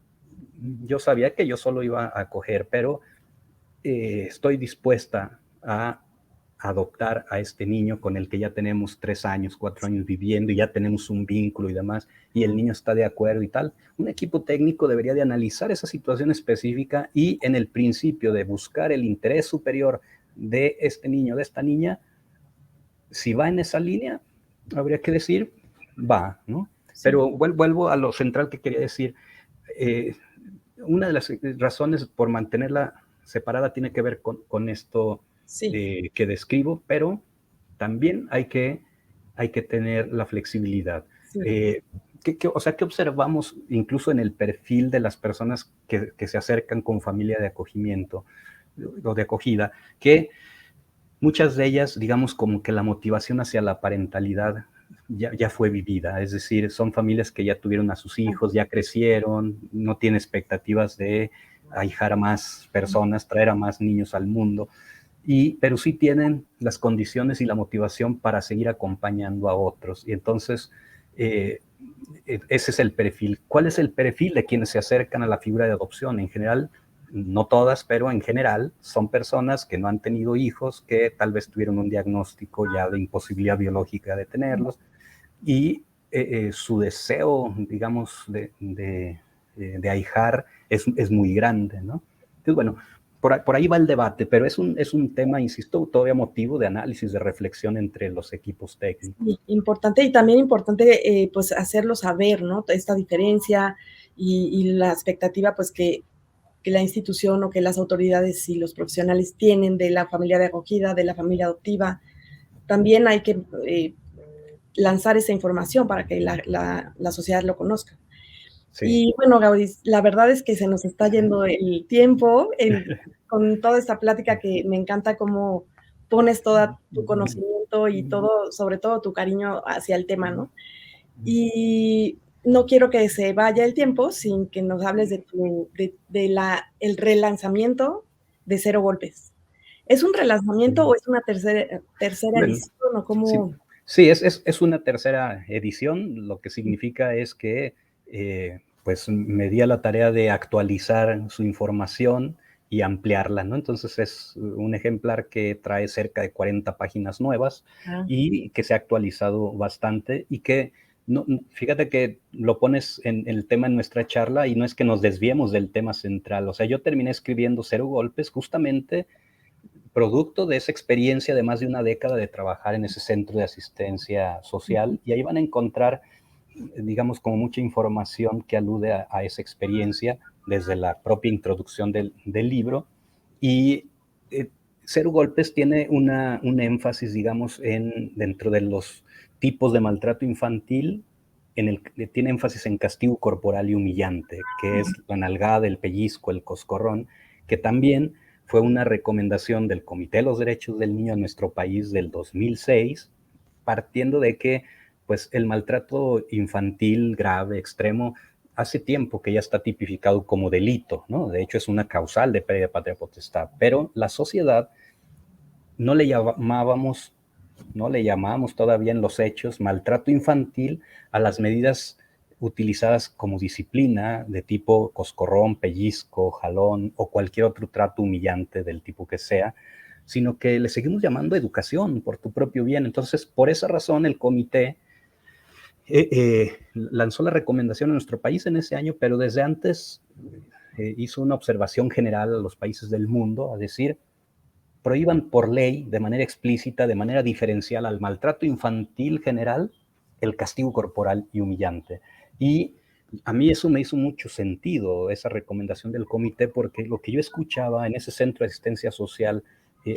yo sabía que yo solo iba a acoger, pero estoy dispuesta a adoptar a este niño con el que ya tenemos 3 años, 4 años viviendo y ya tenemos un vínculo y demás, y el niño está de acuerdo y tal, un equipo técnico debería de analizar esa situación específica y en el principio de buscar el interés superior de este niño, de esta niña, si va en esa línea, habría que decir, va, ¿no? Sí. Pero vuelvo a lo central que quería decir. Una de las razones por mantenerla separada tiene que ver con esto que describo, pero también hay que tener la flexibilidad. Sí. O sea, ¿qué observamos incluso en el perfil de las personas que se acercan con familia de acogimiento o de acogida? Que muchas de ellas, digamos, como que la motivación hacia la parentalidad ya fue vivida, es decir, son familias que ya tuvieron a sus hijos, ya crecieron, no tienen expectativas de ahijar a más personas, traer a más niños al mundo, pero sí tienen las condiciones y la motivación para seguir acompañando a otros. Y entonces, ese es el perfil. ¿Cuál es el perfil de quienes se acercan a la figura de adopción? En general, no todas, pero en general son personas que no han tenido hijos, que tal vez tuvieron un diagnóstico ya de imposibilidad biológica de tenerlos, y su deseo, digamos, de ahijar es muy grande, ¿no? Entonces, bueno, por ahí va el debate, pero es un tema, insisto, todavía motivo de análisis, de reflexión entre los equipos técnicos. Sí, importante, y también importante, pues, hacerlo saber, ¿no? Esta diferencia y la expectativa, pues, que la institución o que las autoridades y los profesionales tienen de la familia de acogida, de la familia adoptiva. También hay que lanzar esa información para que la sociedad lo conozca. Sí. Y bueno, Gaudí, la verdad es que se nos está yendo el tiempo con toda esta plática, que me encanta cómo pones todo tu conocimiento y todo, sobre todo tu cariño hacia el tema, ¿no? Y no quiero que se vaya el tiempo sin que nos hables de el relanzamiento de Cero Golpes. ¿Es un relanzamiento o es una tercera edición o cómo? Sí, es una tercera edición, lo que significa es que pues me di a la tarea de actualizar su información y ampliarla, ¿no? Entonces es un ejemplar que trae cerca de 40 páginas nuevas y que se ha actualizado bastante y que, no, fíjate que lo pones en el tema en nuestra charla y no es que nos desviemos del tema central, o sea, yo terminé escribiendo Cero Golpes justamente producto de esa experiencia de más de una década de trabajar en ese centro de asistencia social, y ahí van a encontrar, digamos, como mucha información que alude a esa experiencia desde la propia introducción del libro. Y Cero Golpes tiene un énfasis, digamos, dentro de los tipos de maltrato infantil, tiene énfasis en castigo corporal y humillante, que es la nalgada, el pellizco, el coscorrón, que también fue una recomendación del Comité de los Derechos del Niño en nuestro país del 2006, partiendo de que pues, el maltrato infantil grave, extremo, hace tiempo que ya está tipificado como delito, ¿no? De hecho, es una causal de pérdida de patria potestad, pero la sociedad no le llamábamos todavía en los hechos maltrato infantil a las medidas utilizadas como disciplina de tipo coscorrón, pellizco, jalón o cualquier otro trato humillante del tipo que sea, sino que le seguimos llamando educación por tu propio bien. Entonces, por esa razón, el comité lanzó la recomendación a nuestro país en ese año, pero desde antes hizo una observación general a los países del mundo, a decir, prohíban por ley, de manera explícita, de manera diferencial al maltrato infantil general, el castigo corporal y humillante. Y a mí eso me hizo mucho sentido, esa recomendación del comité, porque lo que yo escuchaba en ese centro de asistencia social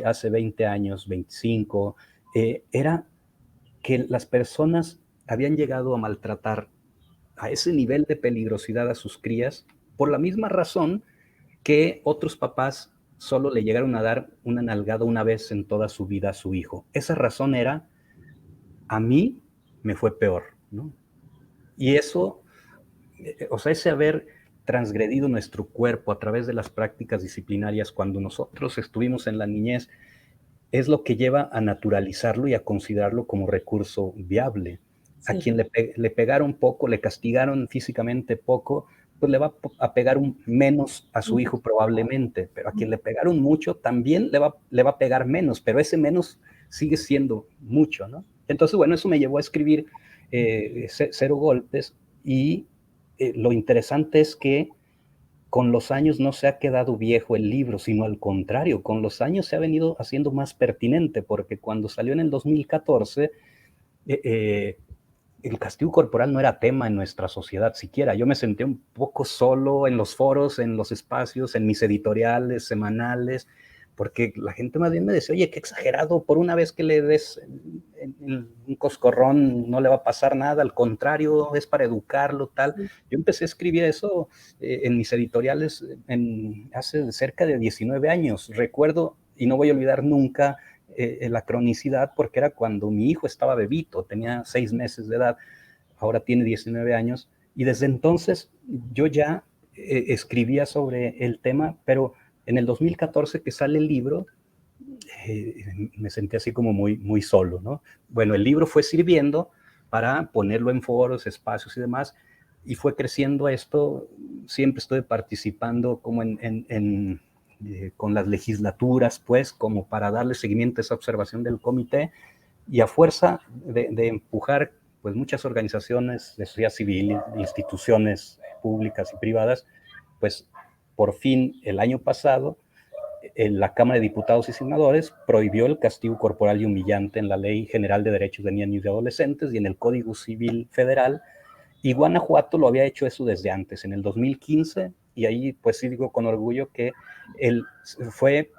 hace 20 años, 25, era que las personas habían llegado a maltratar a ese nivel de peligrosidad a sus crías por la misma razón que otros papás solo le llegaron a dar una nalgada una vez en toda su vida a su hijo. Esa razón era, a mí me fue peor, ¿no? Y eso, o sea, ese haber transgredido nuestro cuerpo a través de las prácticas disciplinarias cuando nosotros estuvimos en la niñez, es lo que lleva a naturalizarlo y a considerarlo como recurso viable. A Sí. quien le pegaron poco, le castigaron físicamente poco, pues le va a pegar menos a su hijo probablemente, pero a quien le pegaron mucho también le va a pegar menos, pero ese menos sigue siendo mucho, ¿no? Entonces, bueno, eso me llevó a escribir Cero Golpes, y lo interesante es que con los años no se ha quedado viejo el libro, sino al contrario, con los años se ha venido haciendo más pertinente, porque cuando salió en el 2014, eh, eh, el castigo corporal no era tema en nuestra sociedad siquiera. Yo me sentí un poco solo en los foros, en los espacios, en mis editoriales semanales, porque la gente más bien me decía, oye, qué exagerado, por una vez que le des un coscorrón no le va a pasar nada, al contrario, es para educarlo, tal. Yo empecé a escribir eso en mis editoriales hace cerca de 19 años. Recuerdo, y no voy a olvidar nunca, la cronicidad, porque era cuando mi hijo estaba bebito, tenía 6 meses de edad, ahora tiene 19 años, y desde entonces yo ya escribía sobre el tema, pero en el 2014 que sale el libro, me sentí así como muy, muy solo, ¿no? Bueno, el libro fue sirviendo para ponerlo en foros, espacios y demás, y fue creciendo esto. Siempre estuve participando como con las legislaturas, pues, como para darle seguimiento a esa observación del comité, y a fuerza de empujar, pues, muchas organizaciones de sociedad civil, instituciones públicas y privadas, pues, por fin, el año pasado, en la Cámara de Diputados y Senadores prohibió el castigo corporal y humillante en la Ley General de Derechos de Niños y Adolescentes y en el Código Civil Federal. Y Guanajuato lo había hecho eso desde antes, en el 2015, y ahí pues sí digo con orgullo que fue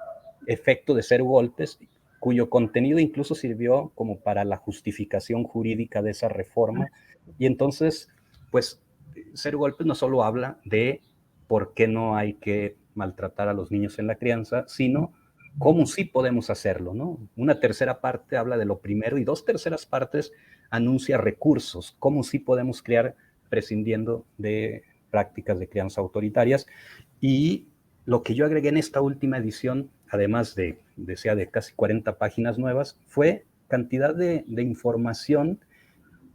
efecto de Cero Golpes, cuyo contenido incluso sirvió como para la justificación jurídica de esa reforma. Y entonces, pues, Cero Golpes no solo habla de por qué no hay que maltratar a los niños en la crianza, sino cómo sí podemos hacerlo, ¿no? Una tercera parte habla de lo primero y 2/3 partes anuncia recursos, cómo sí podemos crear prescindiendo de prácticas de crianza autoritarias. Y lo que yo agregué en esta última edición, además de casi 40 páginas nuevas, fue cantidad de información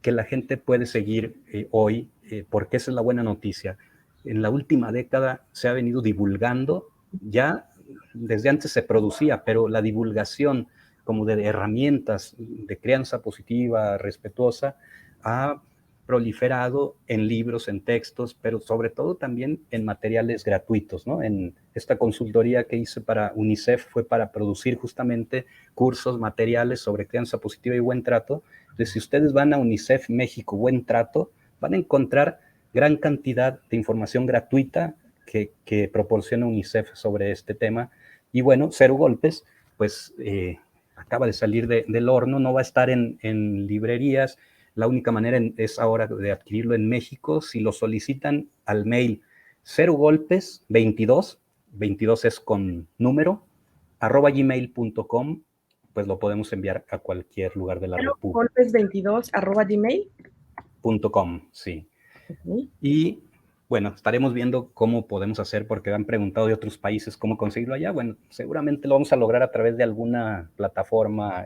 que la gente puede seguir hoy, porque esa es la buena noticia. En la última década se ha venido divulgando, ya desde antes se producía, pero la divulgación como de herramientas de crianza positiva, respetuosa, ha proliferado en libros, en textos, pero sobre todo también en materiales gratuitos, ¿no? En esta consultoría que hice para UNICEF fue para producir justamente cursos, materiales sobre crianza positiva y buen trato. Entonces, si ustedes van a UNICEF México Buen Trato, van a encontrar gran cantidad de información gratuita que proporciona UNICEF sobre este tema. Y bueno, Cero Golpes, pues acaba de salir del horno, no va a estar en librerías. La única manera es ahora de adquirirlo en México. Si lo solicitan al mail cerogolpes22, 22 es con número, @gmail.com, pues lo podemos enviar a cualquier lugar de la República. Golpes22 @gmail. Sí. Uh-huh. Y bueno, estaremos viendo cómo podemos hacer, porque han preguntado de otros países cómo conseguirlo allá. Bueno, seguramente lo vamos a lograr a través de alguna plataforma,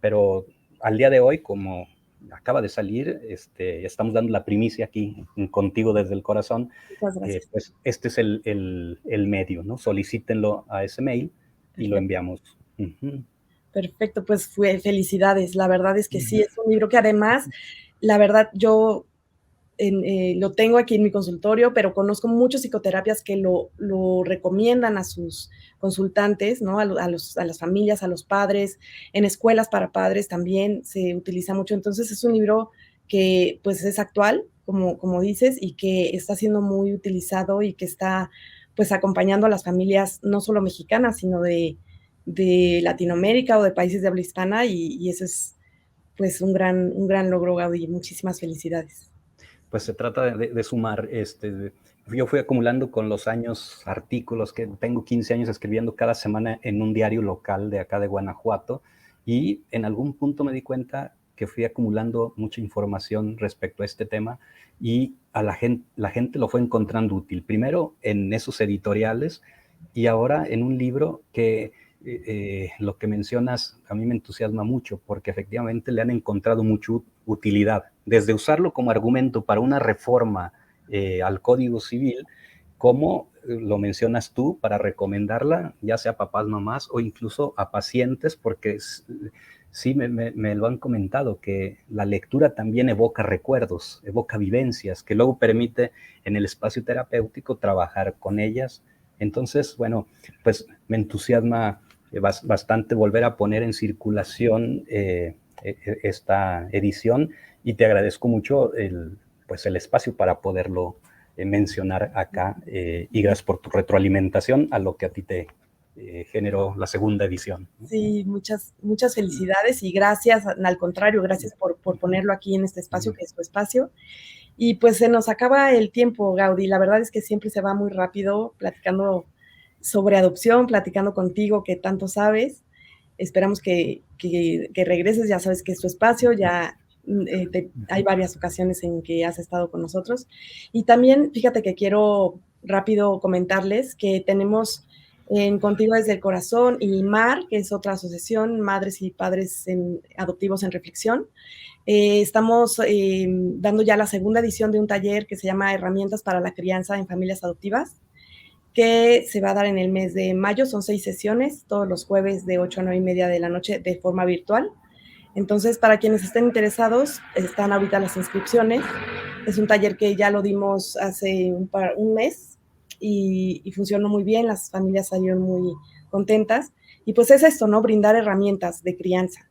pero al día de hoy, como acaba de salir, estamos dando la primicia aquí contigo desde el corazón. Muchas gracias. Pues este es el medio, ¿no? Solicítenlo a ese mail y lo Perfecto. enviamos. Ujú. Perfecto, pues felicidades. La verdad es que sí, es un libro que además, la verdad, yo lo tengo aquí en mi consultorio, pero conozco muchas psicoterapias que lo recomiendan a sus consultantes, ¿no? A las familias, a los padres, en escuelas para padres también se utiliza mucho. Entonces es un libro que pues es actual, como dices, y que está siendo muy utilizado y que está pues acompañando a las familias, no solo mexicanas, sino de Latinoamérica o de países de habla hispana, y eso es pues un gran logro, Gaby. Muchísimas felicidades. Pues se trata de sumar, yo fui acumulando con los años artículos, que tengo 15 años escribiendo cada semana en un diario local de acá de Guanajuato, y en algún punto me di cuenta que fui acumulando mucha información respecto a este tema, y a la gente lo fue encontrando útil, primero en esos editoriales, y ahora en un libro que lo que mencionas a mí me entusiasma mucho, porque efectivamente le han encontrado mucha utilidad, desde usarlo como argumento para una reforma al Código Civil, como lo mencionas tú, para recomendarla, ya sea a papás, mamás o incluso a pacientes, porque sí me lo han comentado, que la lectura también evoca recuerdos, evoca vivencias, que luego permite en el espacio terapéutico trabajar con ellas. Entonces, bueno, pues me entusiasma bastante volver a poner en circulación esta edición, y te agradezco mucho pues el espacio para poderlo mencionar acá, y gracias por tu retroalimentación a lo que a ti te generó la segunda edición. Sí, muchas felicidades y gracias, al contrario, gracias por ponerlo aquí en este espacio, que es tu espacio. Y pues se nos acaba el tiempo, Gaudí. La verdad es que siempre se va muy rápido platicando sobre adopción, platicando contigo que tanto sabes. Esperamos que regreses, ya sabes que es tu espacio, ya hay varias ocasiones en que has estado con nosotros. Y también, fíjate que quiero rápido comentarles que tenemos en Contigo desde el Corazón y MAR, que es otra asociación, Madres y Padres Adoptivos en Reflexión. Estamos dando ya la segunda edición de un taller que se llama Herramientas para la Crianza en Familias Adoptivas, que se va a dar en el mes de mayo. Son 6 sesiones, todos los jueves de 8 a 9 y media de la noche de forma virtual. Entonces, para quienes estén interesados, están ahorita las inscripciones. Es un taller que ya lo dimos hace un mes y funcionó muy bien, las familias salieron muy contentas. Y pues es esto, ¿no? Brindar herramientas de crianza,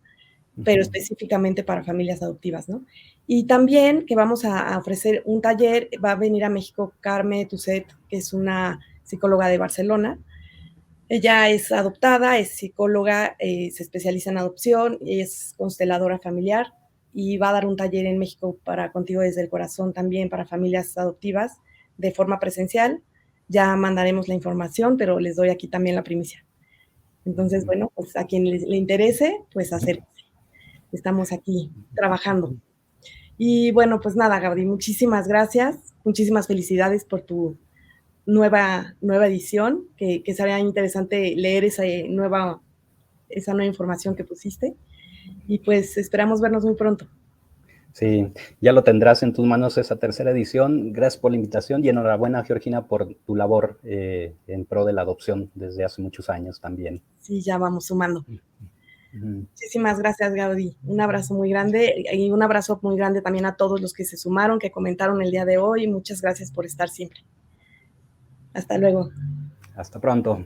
pero específicamente para familias adoptivas, ¿no? Y también que vamos a ofrecer un taller, va a venir a México Carme Tuset, que es una psicóloga de Barcelona. Ella es adoptada, es psicóloga, se especializa en adopción, es consteladora familiar y va a dar un taller en México para Contigo desde el Corazón también para familias adoptivas de forma presencial. Ya mandaremos la información, pero les doy aquí también la primicia. Entonces, bueno, pues a quien le interese, pues acérquese. Estamos aquí trabajando. Y bueno, pues nada, Gabriel, muchísimas gracias, muchísimas felicidades por tu nueva edición, que será interesante leer esa nueva información que pusiste. Y pues esperamos vernos muy pronto. Sí, ya lo tendrás en tus manos esa tercera edición. Gracias por la invitación y enhorabuena, Georgina, por tu labor en pro de la adopción desde hace muchos años también. Sí, ya vamos sumando. Muchísimas gracias, Gaudí. Un abrazo muy grande y un abrazo muy grande también a todos los que se sumaron, que comentaron el día de hoy. Muchas gracias por estar siempre. Hasta luego. Hasta pronto.